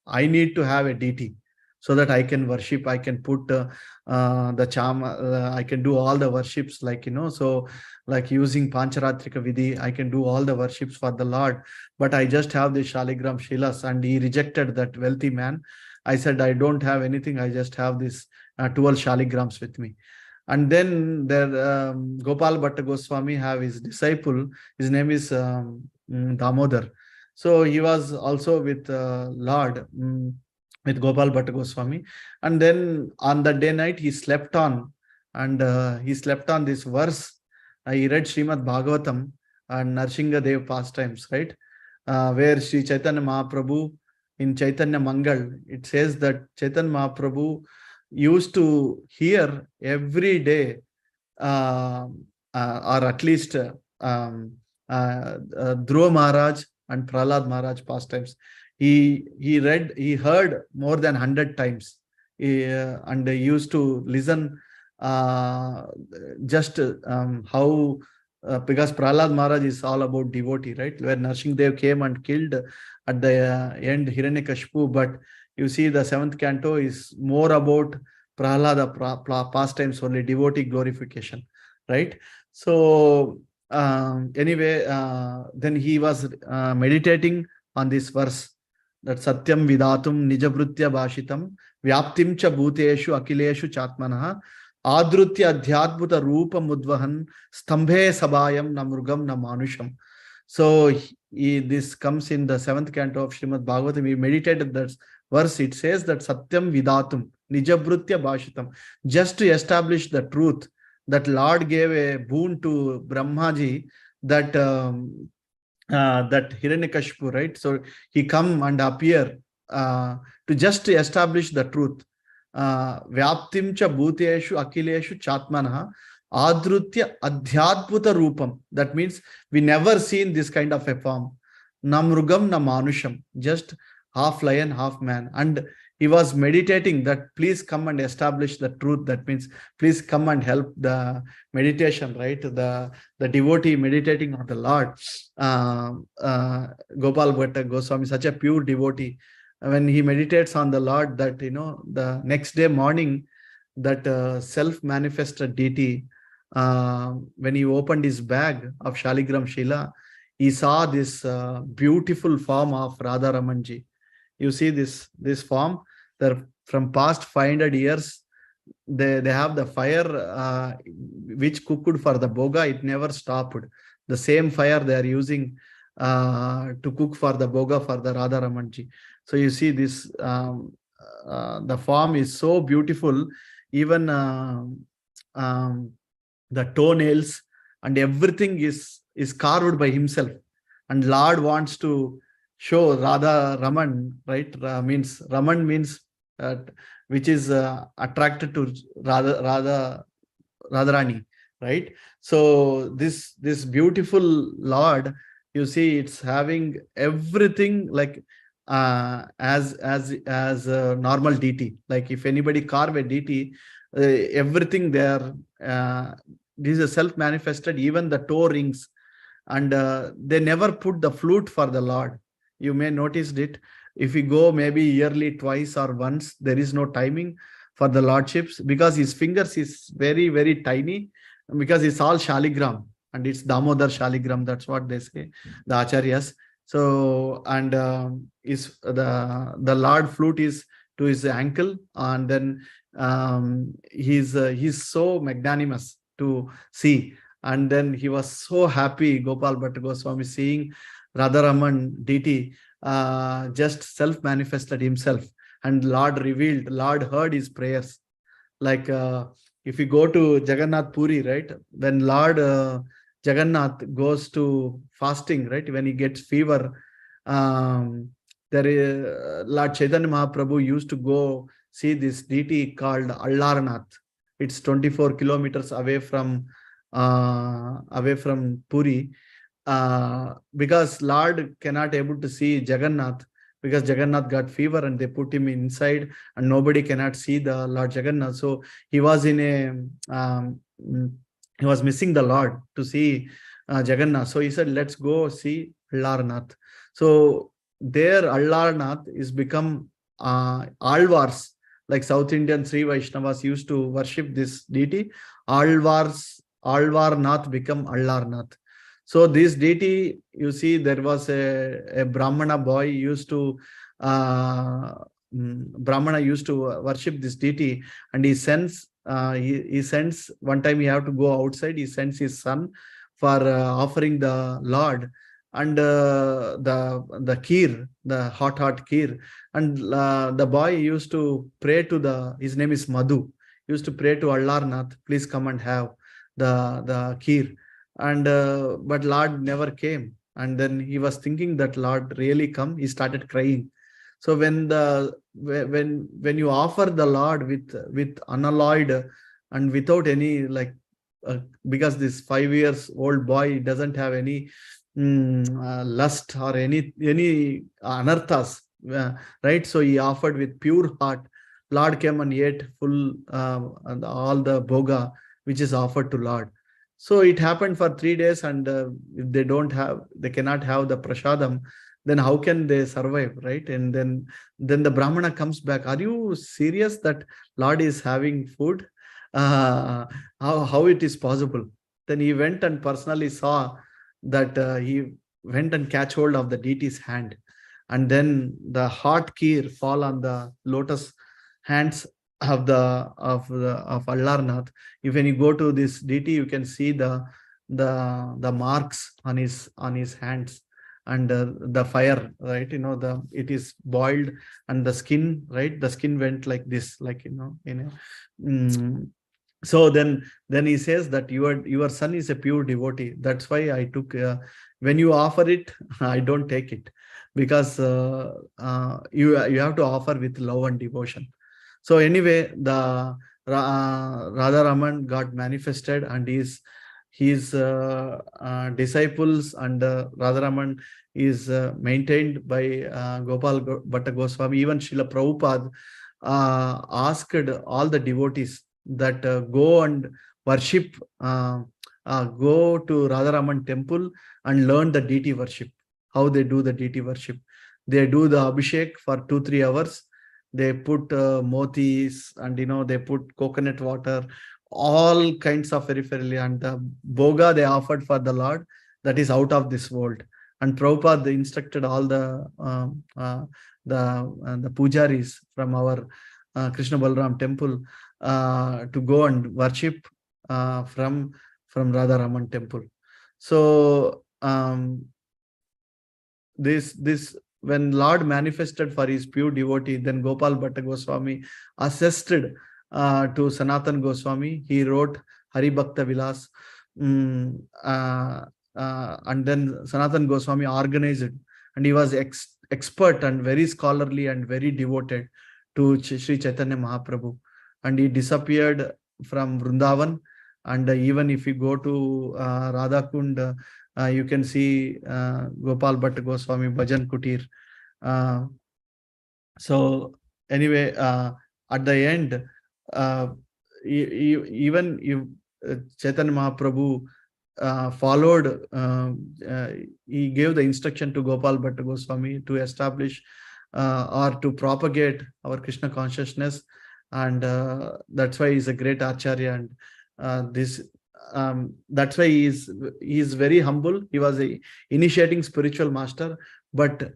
[SPEAKER 1] I need to have a deity so that I can worship, I can put the charm, I can do all the worships, like, so like using Pancharatrika Vidhi, I can do all the worships for the Lord. But I just have the Shaligram Shilas, and he rejected that wealthy man. I said, I don't have anything, I just have this 12 Shaligrams with me. And then there Gopal Bhatta Goswami have his disciple, his name is Damodar. So he was also with Lord, with Gopal Bhatta Goswami. And then on that day night, he slept on, and he slept on this verse. He read Srimad Bhagavatam and Narsingha Dev pastimes, right? Where Sri Chaitanya Mahaprabhu in Chaitanya Mangal, it says that Chaitanya Mahaprabhu used to hear every day, or at least Dhruva Maharaj and Prahlad Maharaj pastimes. He heard more than 100 times, and he used to listen just how because Prahlad Maharaj is all about devotee, right? Where Narsimhadev came and killed at the end Hiranyakashipu, but you see the seventh canto is more about Prahlada pastimes, only devotee glorification, right? So anyway, then he was meditating on this verse, that Satyam Vidatum Nijabrutya Bhashitam Vyaptim cha Bhuteshu Akileshu Chatmanaha Adrutya Adhyatbuta Rupa Mudvahan Stambhe Sabayam na Mrugam na Manusham. So this comes in the seventh canto of Srimad Bhagavatam. We meditated that verse. It says that Satyam Vidatum Nijabrutya Bhashitam. Just to establish the truth, that Lord gave a boon to Brahmaji, that that Hiranyakashipu, right? So he come and appear to just to establish the truth. Vyaptim cha bhuteshu akileshu chatmanaha adrutya adhyatbuta rupam. That means we never seen this kind of a form. Namrugam na manusham, just half lion, half man. And he was meditating that please come and establish the truth. That means please come and help the meditation, right? The devotee meditating on the Lord. Gopal Bhatta Goswami, such a pure devotee. When he meditates on the Lord, that the next day morning, that self-manifested deity, when he opened his bag of Shaligram Shila, he saw this beautiful form of Radha Ramanji. You see this form, that from past 500 years, they have the fire which cooked for the boga, it never stopped. The same fire they are using to cook for the boga for the Radha Ramanji. So you see this, the form is so beautiful, even the toenails and everything is carved by himself. And Lord wants to show Radha Raman, right? Raman means which is attracted to Radharani, right? So this beautiful Lord, you see, it's having everything like as a normal deity. Like if anybody carve a deity, everything there, this is self-manifested, even the toe rings, and they never put the flute for the Lord. You may notice it. If we go maybe yearly twice or once, there is no timing for the lordships, because his fingers is very, very tiny, because it's all Shaligram and it's Damodar Shaligram. That's what they say, the Acharyas. So, and is the Lord flute is to his ankle, and then he's so magnanimous to see. And then he was so happy, Gopal Bhatta Goswami, seeing Radharaman deity just self-manifested himself, and Lord revealed, Lord heard his prayers. Like if you go to Jagannath Puri, right, when Lord Jagannath goes to fasting, right, when he gets fever, there is Lord Chaitanya Mahaprabhu used to go see this deity called Allarnath. It's 24 kilometers away from Puri, because Lord cannot able to see Jagannath, because Jagannath got fever and they put him inside and nobody cannot see the Lord Jagannath. So he was in a he was missing the Lord to see Jagannath. So he said, let's go see Allarnath. So there Allarnath is become Alvars, like South Indian Sri Vaishnavas used to worship this deity. Alvarnath become Allarnath. So this deity, you see, there was a Brahmana boy used to Brahmana used to worship this deity, and he sends he sends, one time he have to go outside, he sends his son for offering the Lord, and the kheer, the hot kheer, and the boy used to pray to his name is Madhu, used to pray to Allarnath, please come and have the kheer. And but Lord never came, and then he was thinking that Lord really come, he started crying. So when you offer the Lord with unalloyed and without any like because this 5 years old boy doesn't have any lust or any anarthas, right? So he offered with pure heart. Lord came and ate full all the bhoga which is offered to Lord. So it happened for 3 days, and if they cannot have the prasadam, then how can they survive, right? And then the Brahmana comes back. Are you serious that Lord is having food? How it is possible? Then he went and personally saw that he went and catch hold of the deity's hand, and then the hot kheer fall on the lotus hands of Allarnath. If when you go to this deity, you can see the marks on his hands, and the fire, right? It is boiled, and the skin, right? The skin went like this, like mm, so then he says that your son is a pure devotee. That's why I took, when you offer it, I don't take it, because you have to offer with love and devotion. So anyway, the Radha Raman got manifested, and his disciples, and Radha Raman is maintained by Gopal Bhatta Goswami. Even Srila Prabhupada asked all the devotees that go and worship, go to Radharaman temple and learn the deity worship, how they do the deity worship. They do the Abhishek for 2-3 hours. They put motis, and they put coconut water, all kinds of peripheral, and the boga they offered for the Lord, that is out of this world. And Prabhupada instructed all the pujaris from our Krishna Balram temple to go and worship from Radharaman temple. So this when Lord manifested for his pure devotee, then Gopal Bhatta Goswami assisted to Sanatan Goswami. He wrote Hari Bhakta Vilas, and then Sanatan Goswami organized it, and he was expert and very scholarly and very devoted to Sri Chaitanya Mahaprabhu. And he disappeared from Vrindavan, and even if you go to Radha Kund, you can see Gopal Bhatta Goswami Bhajan Kutir. So anyway, at the end, even if Chaitanya Mahaprabhu followed, he gave the instruction to Gopal Bhatta Goswami to establish or to propagate our Krishna consciousness, and that's why he's a great acharya. And that's why he is very humble. He was a initiating spiritual master, but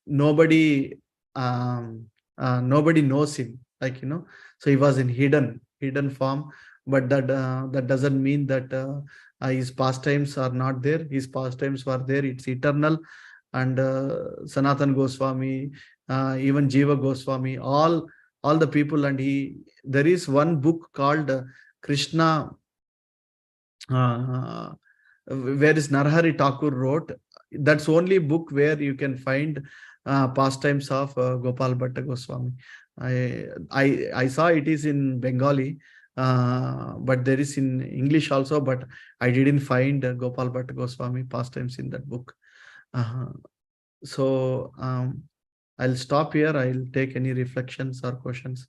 [SPEAKER 1] nobody knows him, like so he was in hidden form. But that doesn't mean that his pastimes are not there. His pastimes were there. It's eternal. And Sanatan Goswami, even Jiva Goswami, all the people. And there is one book called Krishna, where is Narahari Thakur wrote. That's only book where you can find pastimes of Gopal Bhatta Goswami. I saw it is in Bengali, but there is in English also, but I didn't find Gopal Bhatta Goswami pastimes in that book. So I'll stop here. I'll take any reflections or questions.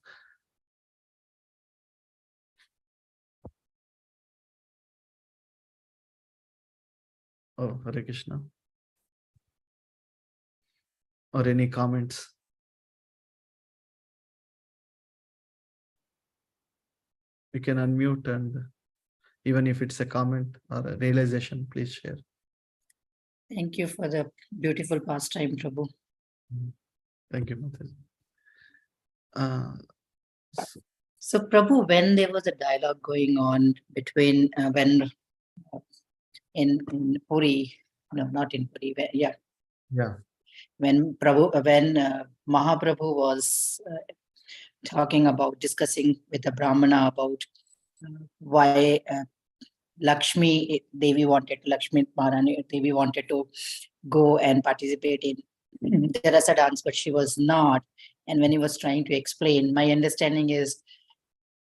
[SPEAKER 1] Oh, Hare Krishna. Or any comments? You can unmute, and even if it's a comment or a realization, please share.
[SPEAKER 2] Thank you for the beautiful pastime, Prabhu.
[SPEAKER 1] Thank you, Mataji.
[SPEAKER 2] So, Prabhu, when there was a dialogue going on between when in Puri, no, not in Puri, yeah, when Mahaprabhu was talking about discussing with the Brahmana about why Lakshmi Maharani Devi wanted to go and participate in the rasa dance, but she was not. And when he was trying to explain, my understanding is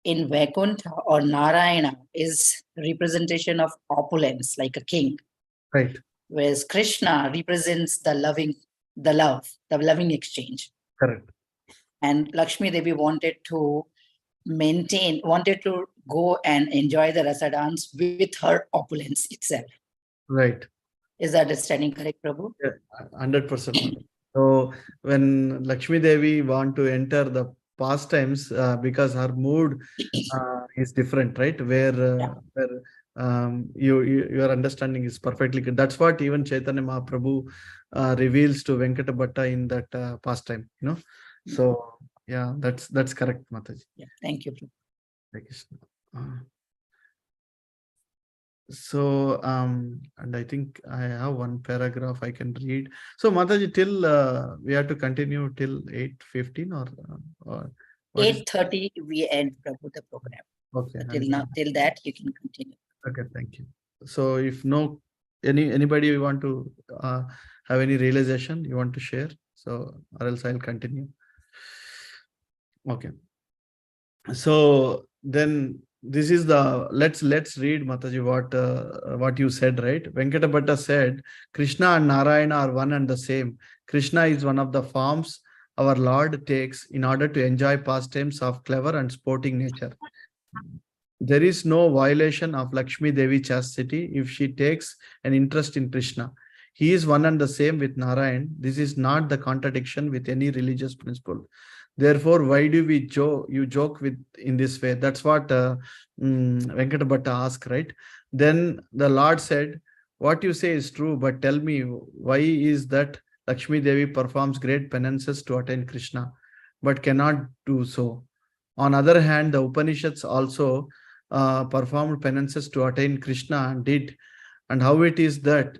[SPEAKER 2] in Vaikuntha or Narayana is representation of opulence, like a king.
[SPEAKER 1] Right.
[SPEAKER 2] Whereas Krishna represents the loving exchange.
[SPEAKER 1] Correct.
[SPEAKER 2] And Lakshmi Devi wanted to go and enjoy the rasa dance with her opulence itself.
[SPEAKER 1] Right.
[SPEAKER 2] Is the understanding correct, Prabhu?
[SPEAKER 1] Yeah, 100%. So when Lakshmi Devi want to enter the pastimes, because her mood is different, right? Your understanding is perfectly good. That's what even Chaitanya Mahaprabhu reveals to Venkata Bhatta in that pastime, you know. So yeah, that's correct, Mataji.
[SPEAKER 2] Yeah, thank you, Prabhu.
[SPEAKER 1] Thank you. So and I think I have one paragraph I can read. So Mataji, till we have to continue till 8:15 or
[SPEAKER 2] 8:30 we end, Prabhu, the program.
[SPEAKER 1] Okay.
[SPEAKER 2] Till that you can continue.
[SPEAKER 1] Okay, thank you. So if no anybody want to have any realization you want to share, so or else I'll continue. Okay. So then this is the let's read, Mataji, what you said, right? Venkata Bhatta said Krishna and Narayana are one and the same. Krishna is one of the forms our Lord takes in order to enjoy pastimes of clever and sporting nature. There is no violation of Lakshmi Devi chastity if she takes an interest in Krishna. He is one and the same with Narayan. This is not the contradiction with any religious principle. Therefore, why do you joke with in this way? That's what Venkata Bhatta asked, right? Then the Lord said, what you say is true, but tell me, why is that Lakshmi Devi performs great penances to attain Krishna, but cannot do so? On other hand, the Upanishads also performed penances to attain Krishna and did. And how it is that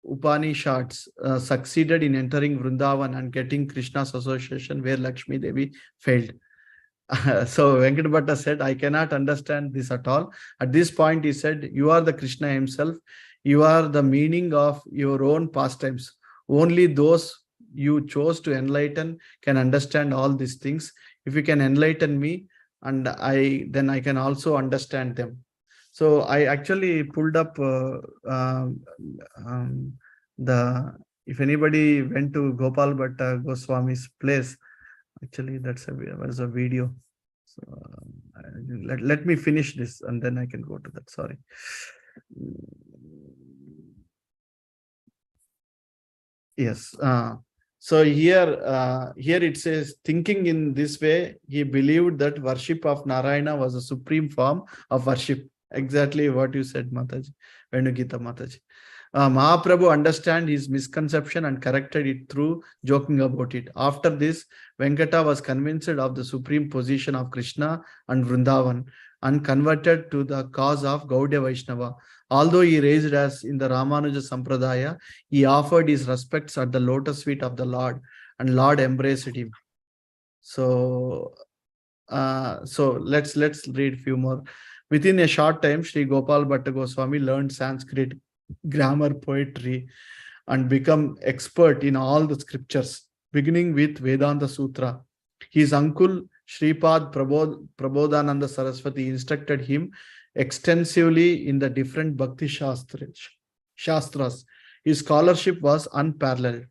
[SPEAKER 1] Upanishads succeeded in entering Vrindavan and getting Krishna's association where Lakshmi Devi failed. So Venkata Bhatta said, I cannot understand this at all. At this point, he said, you are the Krishna himself. You are the meaning of your own pastimes. Only those you chose to enlighten can understand all these things. If you can enlighten me, and then I can also understand them. So I actually pulled up if anybody went to Gopal Bhatta Goswami's place, actually was a video. So let me finish this and then I can go to that. Sorry. Yes. So here it says, thinking in this way, he believed that worship of Narayana was a supreme form of worship. Exactly what you said, Mataji, Venugita Mataji. Mahaprabhu understand his misconception and corrected it through joking about it. After this, Venkata was convinced of the supreme position of Krishna and Vrindavan and converted to the cause of Gaudiya Vaishnava. Although he raised as in the Ramanuja Sampradaya, he offered his respects at the lotus feet of the Lord, and Lord embraced him. So, let's read few more. Within a short time, Sri Gopal Bhatta Goswami learned Sanskrit, grammar, poetry, and become expert in all the scriptures, beginning with Vedanta Sutra. His uncle Shripad Prabodhananda Saraswati instructed him extensively in the different Bhakti Shastras. His scholarship was unparalleled.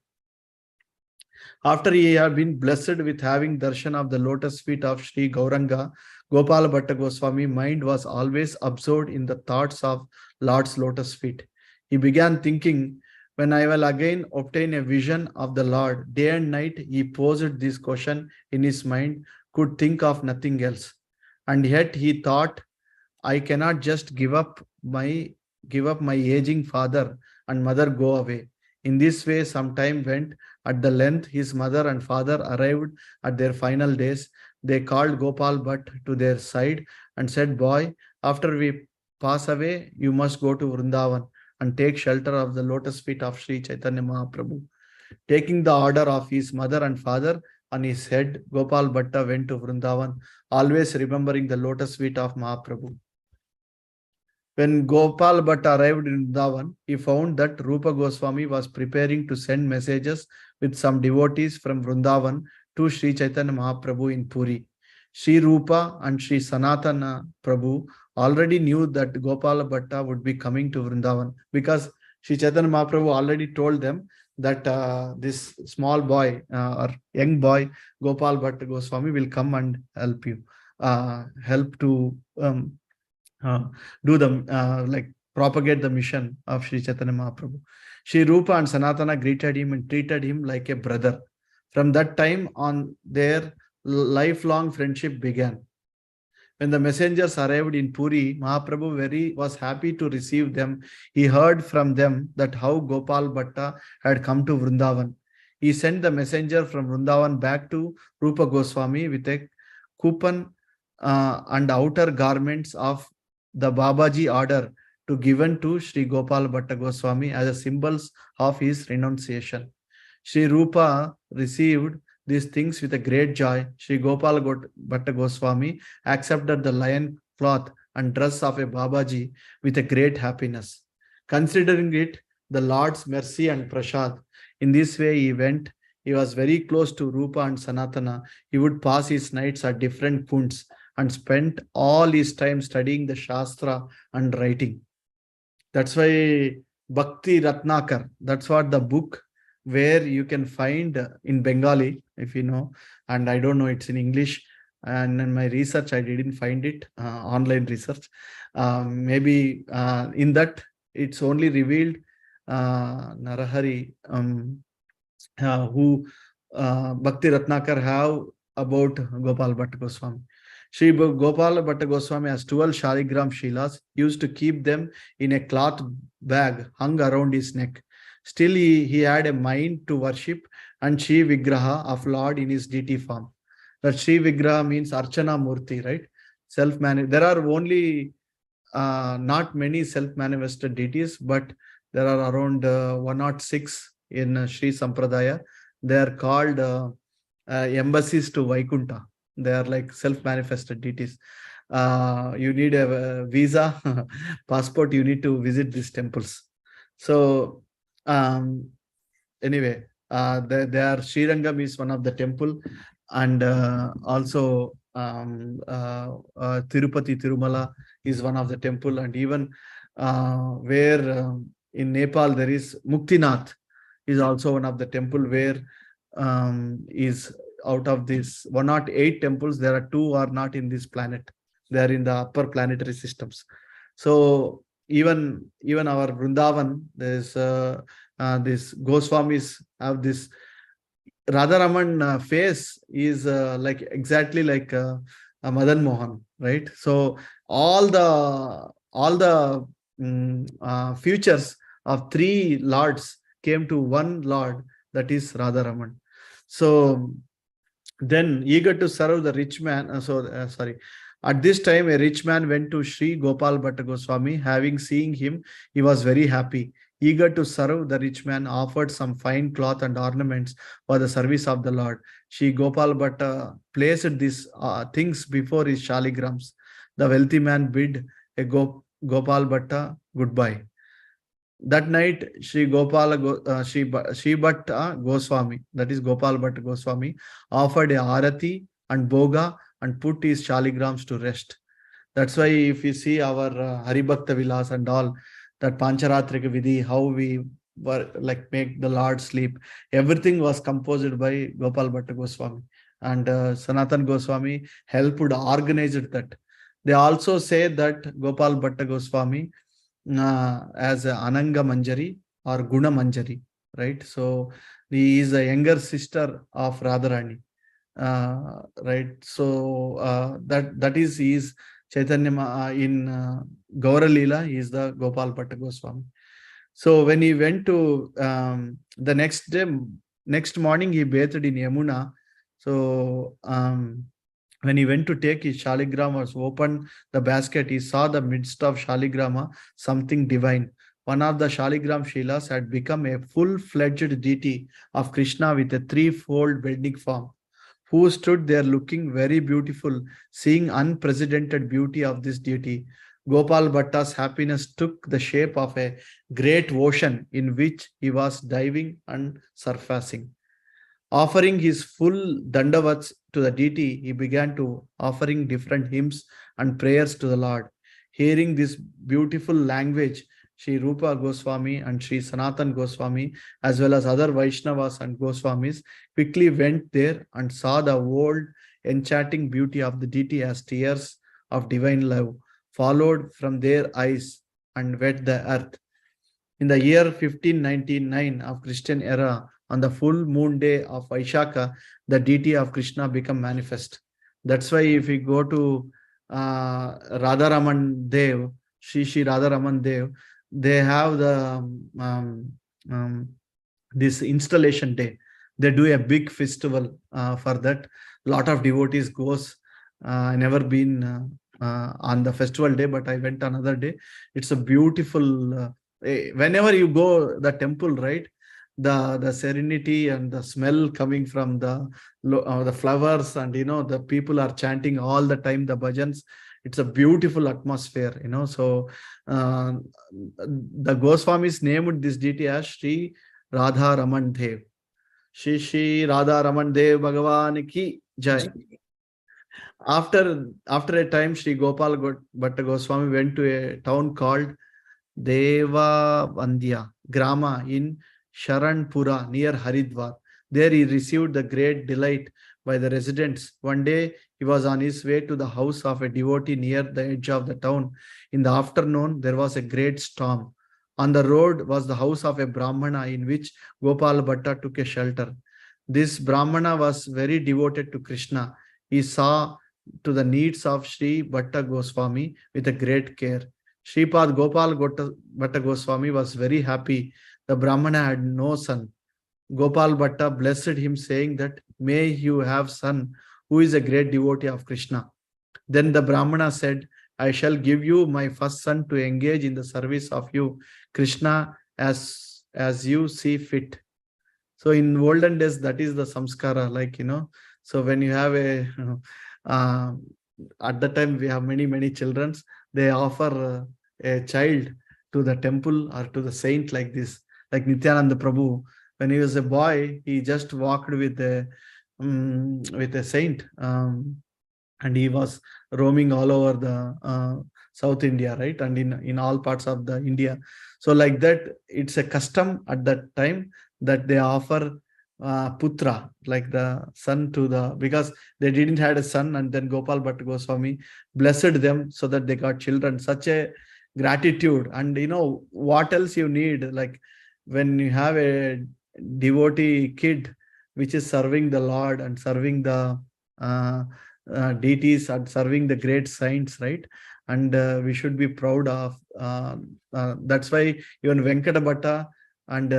[SPEAKER 1] After he had been blessed with having darshan of the lotus feet of Sri Gauranga, Gopala Bhatta Goswami mind was always absorbed in the thoughts of Lord's lotus feet. He began thinking, when I will again obtain a vision of the Lord, day and night he posed this question in his mind, could think of nothing else. And yet he thought, I cannot just give up my aging father and mother go away. In this way, some time went. At the length, his mother and father arrived at their final days. They called Gopal Bhatt to their side and said, boy, after we pass away, you must go to Vrindavan and take shelter of the lotus feet of Sri Chaitanya Mahaprabhu. Taking the order of his mother and father on his head, Gopal Bhatta went to Vrindavan, always remembering the lotus feet of Mahaprabhu. When Gopal Bhatta arrived in Vrindavan, he found that Rupa Goswami was preparing to send messages with some devotees from Vrindavan to Sri Chaitanya Mahaprabhu in Puri. Sri Rupa and Sri Sanatana Prabhu already knew that Gopal Bhatta would be coming to Vrindavan because Sri Chaitanya Mahaprabhu already told them that this small boy or young boy, Gopal Bhatta Goswami, will come and help you. help to uh, do the propagate the mission of Sri Chaitanya Mahaprabhu. Sri Rupa and Sanatana greeted him and treated him like a brother. From that time on, their lifelong friendship began. When the messengers arrived in Puri, Mahaprabhu was happy to receive them. He heard from them that how Gopal Bhatta had come to Vrindavan. He sent the messenger from Vrindavan back to Rupa Goswami with a coupon and outer garments of the Babaji order to given to Sri Gopal Bhatta Goswami as a symbols of his renunciation. Sri Rupa received these things with a great joy. Sri Gopal Bhatta Goswami accepted the lion cloth and dress of a Babaji with a great happiness. Considering it the Lord's mercy and prasad, in this way he was very close to Rupa and Sanatana. He would pass his nights at different kunds and spent all his time studying the Shastra and writing. That's why Bhakti Ratnakar, that's what the book where you can find in Bengali, if you know, and I don't know, it's in English. And in my research, I didn't find it, online research. Maybe in that, it's only revealed Narahari, who Bhakti Ratnakar have about Gopal Bhatta Goswami. Sri Gopal Bhatta Goswami has 12 Shaligram Shilas, used to keep them in a cloth bag hung around his neck. Still, he had a mind to worship and Shri Vigraha of Lord in his deity form. That Shri Vigraha means Archana Murti, right? Self-manifested. There are only not many self-manifested deities, but there are around 106 in Shri Sampradaya. They are called embassies to Vaikunta. They are like self-manifested deities. You need a visa, passport, you need to visit these temples. So anyway, there Srirangam is one of the temple, and also Tirupati Tirumala is one of the temple, and even where in Nepal there is Muktinath is also one of the temple where is out of these 108 temples, there are 2 are not in this planet. They are in the upper planetary systems. So even our Vrindavan, there's this Goswamis have this Radharaman face is like exactly like Madan Mohan, right? So all the futures of 3 lords came to one lord, that is Radharaman. So then, eager to serve the rich man, at this time, a rich man went to Sri Gopal Bhatta Goswami. Having seen him, he was very happy. Eager to serve, the rich man offered some fine cloth and ornaments for the service of the Lord. Sri Gopal Bhatta placed these things before his shaligrams. The wealthy man bid a Gopal Bhatta goodbye. That night, Sri Bhatta Goswami, that is Gopal Bhatta Goswami, offered a arati and boga and put his shaligrams to rest. That's why if you see our Haribhakta Vilas and all, that Pancharatrika Vidhi, how we were like make the Lord sleep, everything was composed by Gopal Bhatta Goswami. And Sanatan Goswami helped organize that. They also say that Gopal Bhatta Goswami as Ananga Manjari or Guna Manjari, right? So he is a younger sister of Radharani, right? So that is he is Chaitanya in Gaura Leela. He is the Gopal Bhatta Goswami. So when he went to the next morning, he bathed in Yamuna. So when he went to take his shaligramas, opened the basket, he saw the midst of shaligrama something divine. One of the shaligram shilas had become a full-fledged deity of Krishna with a 3-fold bending form, who stood there looking very beautiful. Seeing unprecedented beauty of this deity, Gopal Bhatta's happiness took the shape of a great ocean in which he was diving and surfacing. Offering his full dandavats to the deity, he began to offering different hymns and prayers to the Lord. Hearing this beautiful language, Sri Rupa Goswami and Sri Sanatan Goswami, as well as other Vaishnavas and Goswamis, quickly went there and saw the old enchanting beauty of the deity as tears of divine love followed from their eyes and wet the earth. In the year 1599 of Christian era, on the full moon day of Vaishaka, the deity of Krishna become manifest. That's why if we go to Radharaman Dev, Shri Radharaman Dev, they have the um, this installation day. They do a big festival for that. Lot of devotees goes. I never been on the festival day, but I went another day. It's a beautiful. Whenever you go the temple, right? The serenity and the smell coming from the flowers, and the people are chanting all the time the bhajans. It's a beautiful atmosphere, so the Goswamis named this deity as Shri Radha Raman Dev. Shri Radha Raman Dev Bhagavan ki Jai. After a time, Sri Gopal Bhatta Goswami went to a town called Deva Vandya Grama in Sharanpura near Haridwar. There he received the great delight by the residents. One day he was on his way to the house of a devotee near the edge of the town. In the afternoon, there was a great storm. On the road was the house of a Brahmana in which Gopal Bhatta took a shelter. This Brahmana was very devoted to Krishna. He saw to the needs of Sri Bhatta Goswami with a great care. Sripad Gopal Bhatta Goswami was very happy. The Brahmana had no son. Gopal Bhatta blessed him, saying that, "May you have son who is a great devotee of Krishna." Then the Brahmana said, "I shall give you my first son to engage in the service of you, Krishna, as you see fit." So in olden days, that is the samskara, so when you have uh, at the time we have many children, they offer a child to the temple or to the saint like this, like Nityananda Prabhu. When he was a boy, he just walked with a saint, and he was roaming all over the South India, right? And in all parts of the India. So like that, it's a custom at that time that they offer putra, like the son to because they didn't had a son, and then Gopal Bhatta Goswami blessed them so that they got children. Such a gratitude. And what else you need, like when you have a devotee kid which is serving the Lord and serving the deities and serving the great saints, right? And we should be proud of that's why even Venkata Bhatta and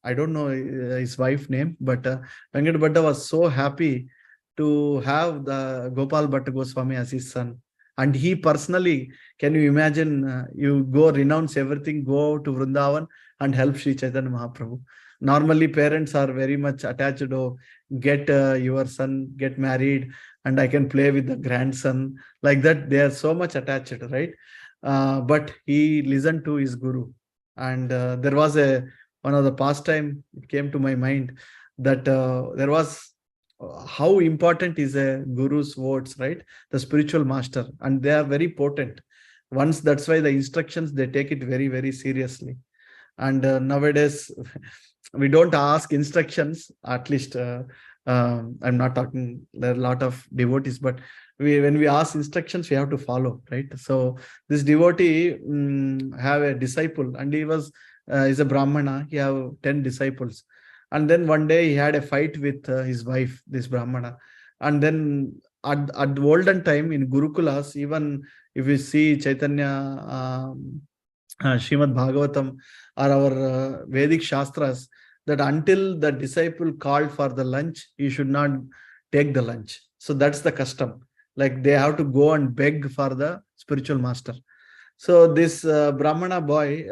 [SPEAKER 1] I don't know his wife name, but Venkata Bhatta was so happy to have the Gopal Bhatta Goswami as his son. And he personally, can you imagine, you go renounce everything, go to Vrindavan and help Sri Chaitanya Mahaprabhu. Normally parents are very much attached to get your son get married and I can play with the grandson, like that. They are so much attached, right? But he listened to his guru. And there was one of the pastime, it came to my mind, that there was how important is a guru's words, right? The spiritual master, and they are very potent. Once, that's why the instructions, they take it very seriously. And nowadays we don't ask instructions, at least I'm not talking, there are a lot of devotees, but when we ask instructions, we have to follow, right? So this devotee have a disciple, and he was is a Brahmana. He have 10 disciples. And then one day he had a fight with his wife, this Brahmana. And then at the olden time in Gurukulas, even if you see Chaitanya Srimad Bhagavatam or our Vedic Shastras, that until the disciple called for the lunch, he should not take the lunch. So that's the custom. Like they have to go and beg for the spiritual master. So this Brahmana boy,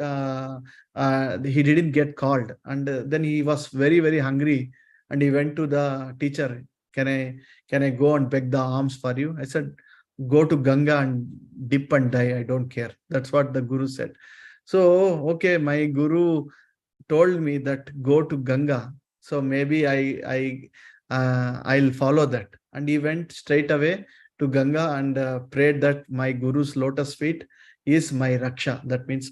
[SPEAKER 1] he didn't get called. And then he was very hungry. And he went to the teacher, can I go and beg the alms for you? I said, go to Ganga and dip and die. I don't care. That's what the guru said. So, okay, my guru told me that go to Ganga. So maybe I'll follow that. And he went straight away to Ganga and prayed that my guru's lotus feet is my raksha. That means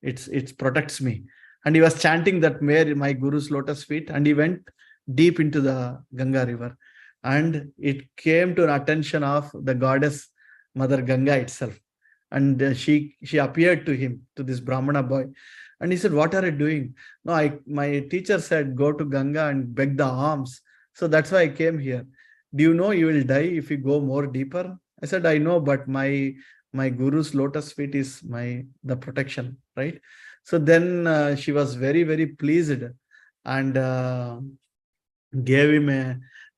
[SPEAKER 1] it protects me. And he was chanting that my guru's lotus feet, and he went deep into the Ganga river. and it came to an attention of the goddess Mother Ganga itself. And she appeared to him, to this Brahmana boy, and he said, "What are you doing?" "No, my teacher said go to Ganga and beg the alms, so that's why I came here. Do you know you will die if you go more deeper?" I said, "I know, but my guru's lotus feet is the protection, right?" So then she was very, very pleased, and gave him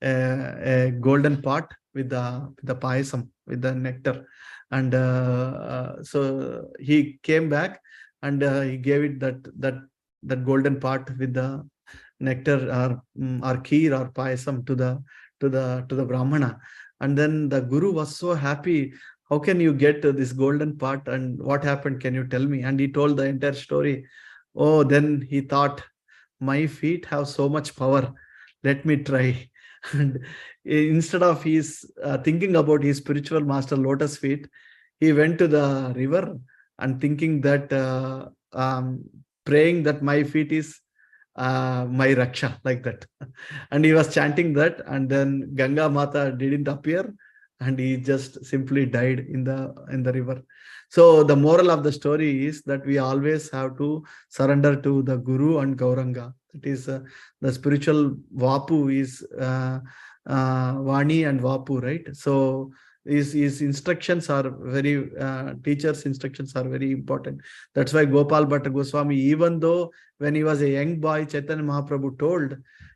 [SPEAKER 1] a golden pot with the payasam, with the nectar. And so he came back, and he gave it that golden pot with the nectar, or kheer or payasam to the Brahmana. And then the guru was so happy. "How can you get this golden pot, and what happened? Can you tell me?" And he told the entire story. Oh, then he thought, my feet have so much power, let me try. And instead of his thinking about his spiritual master lotus feet, he went to the river and thinking that praying that my feet is my raksha, like that. And he was chanting that, and then Ganga Mata didn't appear, and he just simply died in the river. So the moral of the story is that we always have to surrender to the Guru and Gauranga. It is the spiritual Vapu is Vani and Vapu, right? So his instructions are very, teacher's instructions are very important. That's why Gopal Bhatta Goswami, even though when he was a young boy, Chaitanya Mahaprabhu told,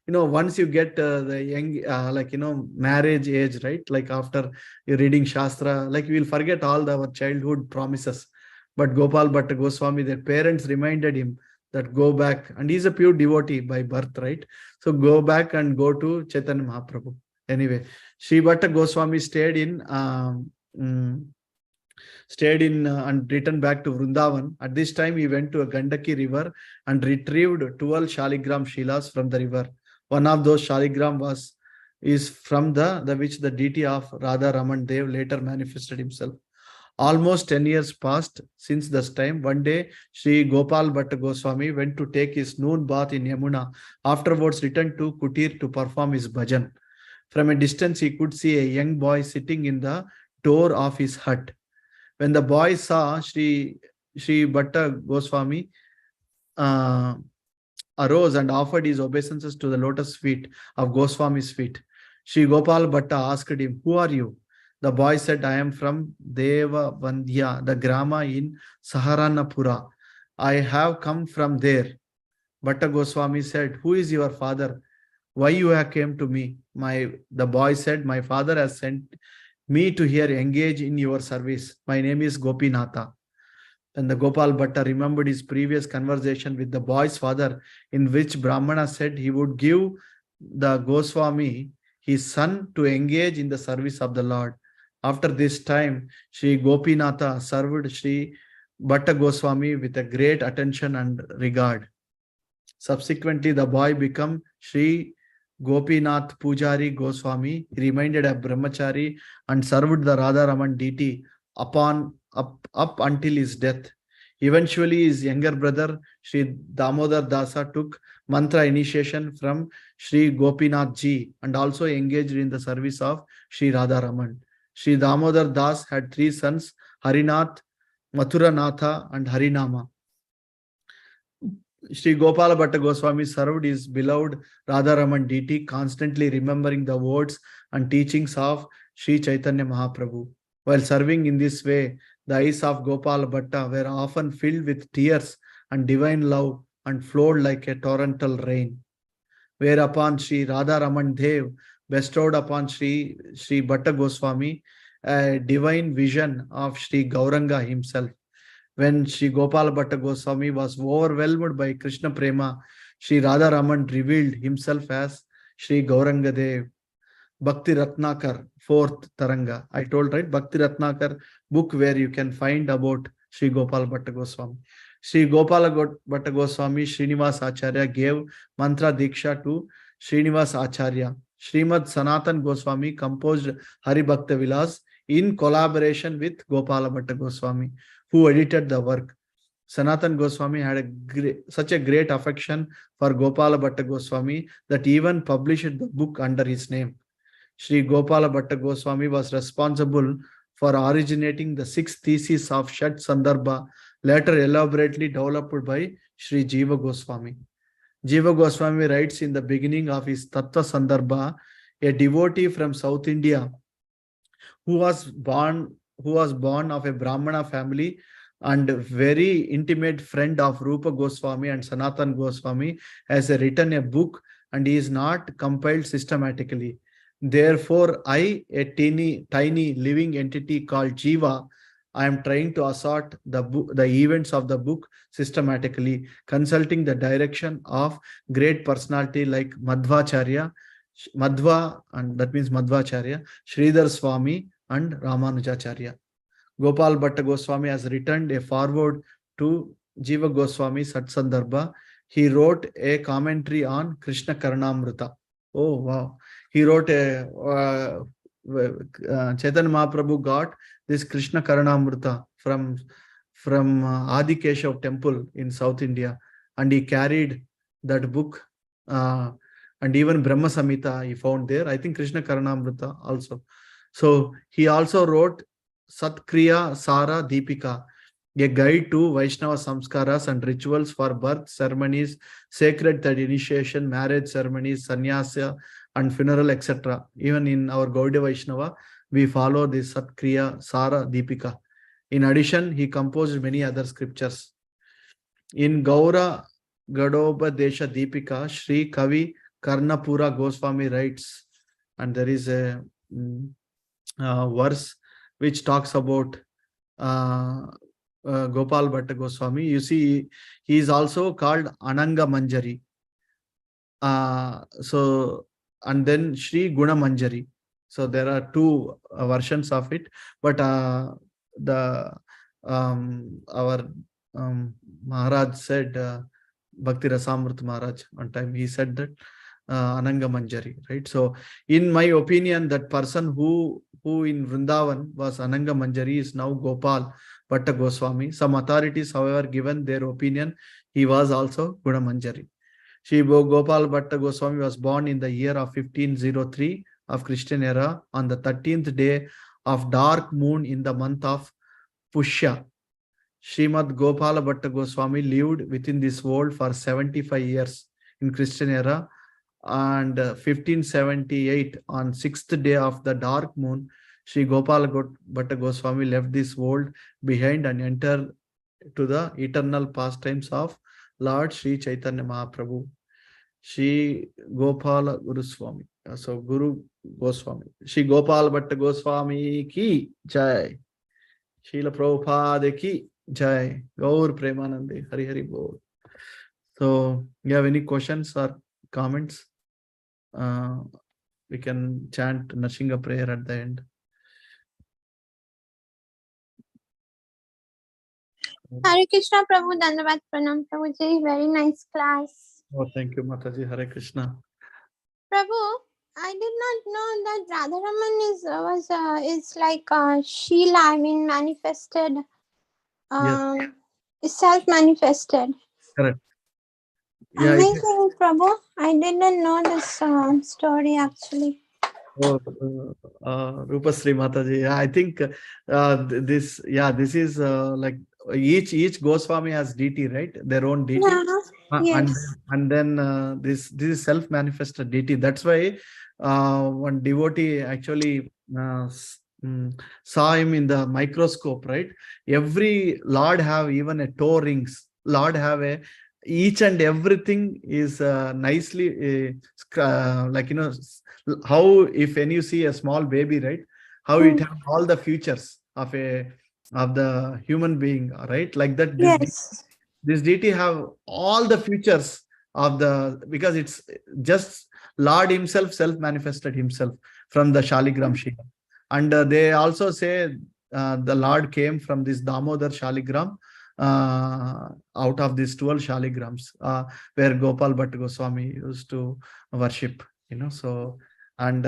[SPEAKER 1] once you get the young, marriage age, right? Like after you're reading Shastra, like we will forget all our childhood promises. But Gopal Bhatta Goswami, their parents reminded him that go back, and he's a pure devotee by birth, right? So go back and go to Chaitanya Mahaprabhu. Anyway, Sri Bhatta Goswami stayed in and returned back to Vrindavan. At this time, he went to a Gandaki river and retrieved 12 Shaligram Shilas from the river. One of those Shaligram is from the which the deity of Radha Raman Dev later manifested himself. Almost 10 years passed since this time. One day, Sri Gopal Bhatta Goswami went to take his noon bath in Yamuna. Afterwards, returned to Kutir to perform his bhajan. From a distance, he could see a young boy sitting in the door of his hut. When the boy saw Sri Bhatta Goswami, arose and offered his obeisances to the lotus feet of Goswami's feet. Sri Gopal Bhatta asked him, "Who are you?" The boy said, "I am from Devavandhya, the grama in Saharanapura. I have come from there." Bhatta Goswami said, "Who is your father? Why you have came to me?" The boy said, "My father has sent me to here engage in your service. My name is Gopinatha." And the Gopal Bhatta remembered his previous conversation with the boy's father, in which Brahmana said he would give the Goswami his son to engage in the service of the Lord. After this time, Sri Gopinatha served Sri Bhatta Goswami with a great attention and regard. Subsequently, the boy became Sri Gopinath Pujari Goswami. He remained a brahmachari and served the Radha Raman deity up until his death. Eventually, his younger brother, Sri Damodar Dasa, took mantra initiation from Sri Gopinath Ji and also engaged in the service of Sri Radha Raman. Sri Damodar Das had 3 sons, Harinath, Mathuranatha, and Harinama. Sri Gopala Bhatta Goswami served his beloved Radharaman deity, constantly remembering the words and teachings of Sri Chaitanya Mahaprabhu. While serving in this way, the eyes of Gopala Bhatta were often filled with tears and divine love and flowed like a torrential rain. Whereupon Sri Radharaman Dev bestowed upon Sri Bhatta Goswami a divine vision of Sri Gauranga himself. When Sri Gopal Bhatta Goswami was overwhelmed by Krishna Prema, Sri Radha Raman revealed himself as Sri Gauranga Dev. Bhakti Ratnakar, 4th Taranga. I told, right? Bhakti Ratnakar book where you can find about Sri Gopal Bhatta Goswami. Sri Gopal Bhatta Goswami Srinivas Acharya gave mantra diksha to Srinivas Acharya. Srimad Sanatan Goswami composed Hari Bhakta Vilas in collaboration with Gopala Bhatta Goswami, who edited the work. Sanatan Goswami had such a great affection for Gopala Bhatta Goswami that he even published the book under his name. Sri Gopala Bhatta Goswami was responsible for originating the 6 theses of Shat Sandarbha, later elaborately developed by Sri Jiva Goswami. Jiva Goswami writes in the beginning of his Tattva Sandarbha, a devotee from South India who was born of a Brahmana family and very intimate friend of Rupa Goswami and Sanatan Goswami, has written a book and he is not compiled systematically. Therefore, I, a tiny living entity called Jiva, I am trying to assort the events of the book systematically, consulting the direction of great personality like Madhva, and that means Madhvacharya, Sridhar Swami, and Ramanujacharya. Gopal Bhatta Goswami has written a foreword to Jiva Goswami Satsandarbha. He wrote a commentary on Krishna Karnamrita. Oh, wow. He wrote Chaitanya Mahaprabhu got this Krishna Karnamrita from Adi Keshav temple in South India, and he carried that book, and even Brahma Samhita he found there. I think Krishna Karnamrita also. So he also wrote Satkriya Sara Deepika, a guide to Vaishnava samskaras and rituals for birth ceremonies, sacred third initiation, marriage ceremonies, sannyasa, and funeral, etc. Even in our Gaudiya Vaishnava, we follow this Satkriya Sara Deepika. In addition, he composed many other scriptures. In Gaura Gadoba Desha Deepika, Shri Kavi Karnapura Goswami writes, and there is a verse which talks about Gopal Bhatta Goswami. You see, he is also called Ananga Manjari. And then Shri Guna Manjari. So there are two versions of it, but our Maharaj said, Bhakti Rasamrita Maharaj, one time he said that Ananga Manjari, right? So in my opinion, that person who in Vrindavan was Ananga Manjari is now Gopal Bhatta Goswami. Some authorities, however, given their opinion, he was also Guna Manjari. Shri Gopal Bhatta Goswami was born in the year of 1503 of Christian era on the 13th day of dark moon in the month of Pushya. Srimad Gopala Bhatta Goswami lived within this world for 75 years in Christian era, and 1578 on 6th day of the dark moon, Sri Gopala Bhatta Goswami left this world behind and entered to the eternal pastimes of Lord Sri Chaitanya Mahaprabhu. Shri Gopala Guru Swami. So Guru Goswami. Shri Gopal Bhatta Goswami ki jai. Srila Prabhupada ki jai. Gaur Premanande. Hari Hari Bol. So you have any questions or comments? We can chant Narsingha prayer at the end.
[SPEAKER 3] Hare Krishna Prabhu, Dandavad Pranam Prabhuji, very nice class.
[SPEAKER 1] Oh, thank you, Mataji. Hare Krishna.
[SPEAKER 3] Prabhu, I did not know that Radharaman is like Sheila, I mean manifested,
[SPEAKER 1] Yes.
[SPEAKER 3] self-manifested.
[SPEAKER 1] Correct. Yeah,
[SPEAKER 3] amazing, Prabhu. I didn't know this story actually.
[SPEAKER 1] Oh, Rupa Sri Mataji. Yeah, I think this is like each Goswami has deity, right? Their own deity.
[SPEAKER 3] Yes.
[SPEAKER 1] And then this is self-manifested deity. That's why one devotee actually saw him in the microscope, right? Every Lord have even a toe rings. Lord have a each and everything is nicely like how if when you see a small baby, right, how it has all the features of the human being, right? Like that, this deity have all the features of the, because it's just Lord himself self-manifested himself from the Shaligram Shiva. And they also say the Lord came from this Damodar Shaligram, out of these 12 Shaligrams, where Gopal Bhatta Goswami used to worship, so, and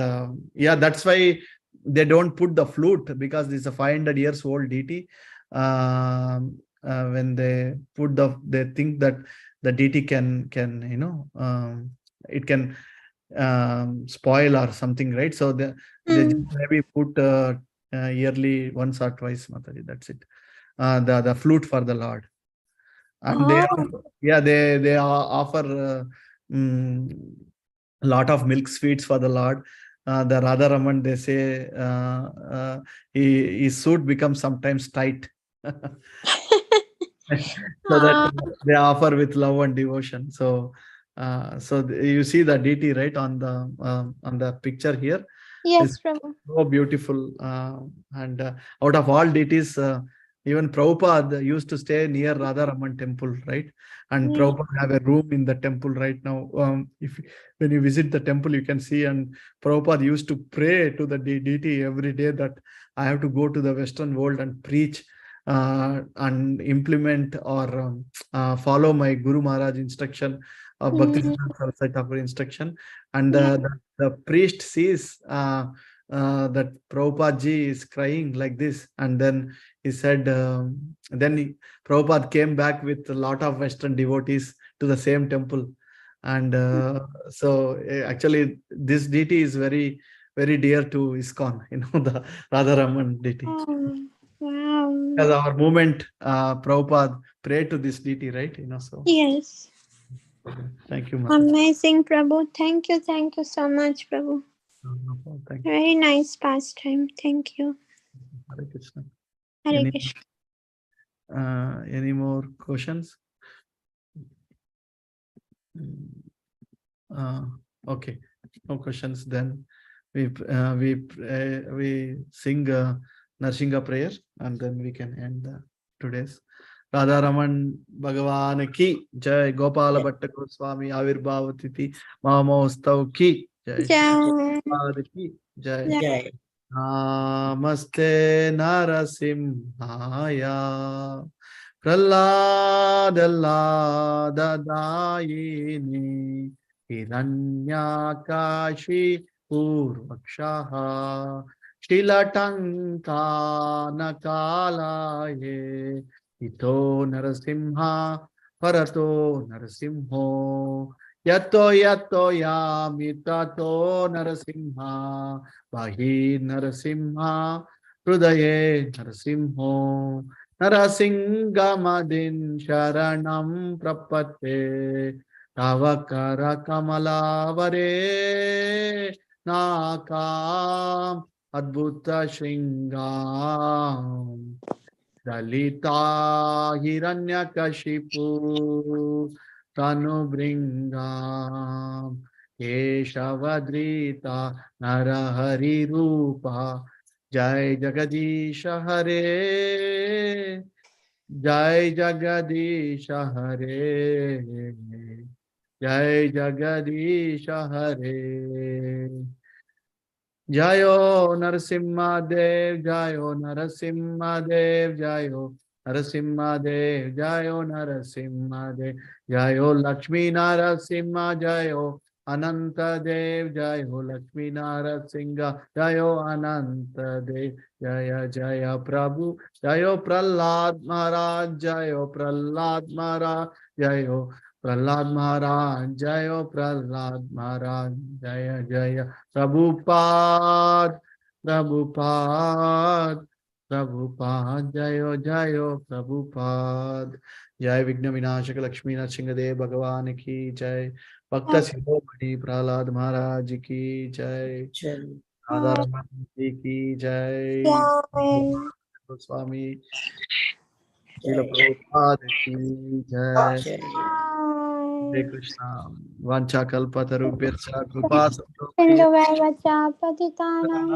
[SPEAKER 1] yeah, that's why they don't put the flute, because this is a 500 years old deity. When they put they think that the deity can it can spoil or something, right? So they just maybe put yearly once or twice, Mataji. That's it. The flute for the Lord, and they offer a lot of milk sweets for the Lord. The Radha Raman, they say, his suit becomes sometimes tight. So that they offer with love and devotion. So you see the deity right on the picture here.
[SPEAKER 3] Yes,
[SPEAKER 1] It's
[SPEAKER 3] Prabhu.
[SPEAKER 1] so beautiful. And out of all deities, even Prabhupada used to stay near Radha Raman temple, right? And Prabhupada have a room in the temple right now. When you visit the temple, you can see, and Prabhupada used to pray to the deity every day that I have to go to the Western world and preach and implement or follow my Guru Maharaj instruction or Bhakti Saraswati Thakur instruction. And the priest sees that Prabhupada ji is crying like this, and then he said, Prabhupada came back with a lot of Western devotees to the same temple. And so actually this deity is very, very dear to ISKCON, the Radharaman deity.
[SPEAKER 3] Wow.
[SPEAKER 1] Because our movement, Prabhupada prayed to this deity, right? So.
[SPEAKER 3] Yes.
[SPEAKER 1] Thank you, Mataji.
[SPEAKER 3] Amazing, Prabhu. Thank you so much, Prabhu.
[SPEAKER 1] No problem. Thank you.
[SPEAKER 3] Very nice pastime. Thank you.
[SPEAKER 1] Hare Krishna.
[SPEAKER 3] Hare Krishna.
[SPEAKER 1] Any more questions? Okay, no questions. Then we sing Narsingha prayer, and then we can end today's. Radha Raman Bhagavan ki Jai, Gopala Bhatta Goswami Avirbhava Tithi Mahamostav ki Jai, Prabhupada ki Jai.
[SPEAKER 2] Jai.
[SPEAKER 1] Namaste Narasimhaya Praladalladayini Hiranyakashi Purvakshaha Shilatankanakalaye Ito Narasimha Parato Narasimho Yato Yamitato Narasimha Bahi Narasimha Hrudaye Narasimho Narasingamadin Sharanam Prapate Tavakara Kamalavare Nakam Adbhuta Shringam Dalita Hiranyakashipu Tanubringam Keshavadrita Narahari Rupa Jai Jagadisha Hare Jai Jagadisha Hare Jai Jagadisha Hare Jayo Narasimha Dev Jayo Narasimha Dev Jayo Narasimha Dev Jayo Narasimha Dev Jayo Lakshmi Narasimha Jayo Ananta Dev Jayo Lakshmi Narasimha Jayo Ananta Dev Jaya Jaya Prabhu Jayo Prahlad Maharaj Jayo Prahlad Maharaj Jayo Prahlad Maharaj Jayo Prahlad Maharaj Jaya Jaya Prabhupada Prabhupada Prabhupada Jayo Jayo Prabhupada Jai Vigna Vinashaka Lakshmi Narasimhadev Bhagavan ki Jai Bhakta Shiromani Prahlad Maharaj ki Jai Radha Raman ji ki Jai Goswami Srila Prabhupada ki Jai Hare Krishna Vancha Kalpatarubhyascha Kripa
[SPEAKER 3] Sindhuvacha Patitanam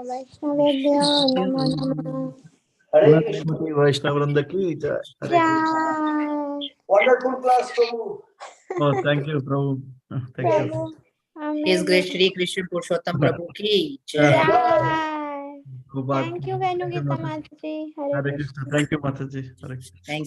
[SPEAKER 3] Vaishnavebhyo Namo Namo.
[SPEAKER 1] Namaste Vaishnavrinda ki Jai. Hare Krishna.
[SPEAKER 2] Wonderful class, Prabhu.
[SPEAKER 1] Oh, thank you, Prabhu. Thank you.
[SPEAKER 2] His Grace Shri Krishna Purushottam Prabhu ki Jai.
[SPEAKER 3] Thank you, Venugita Mataji.
[SPEAKER 1] Hare Krishna. Thank you, Mataji. Hare Krishna.
[SPEAKER 2] Thank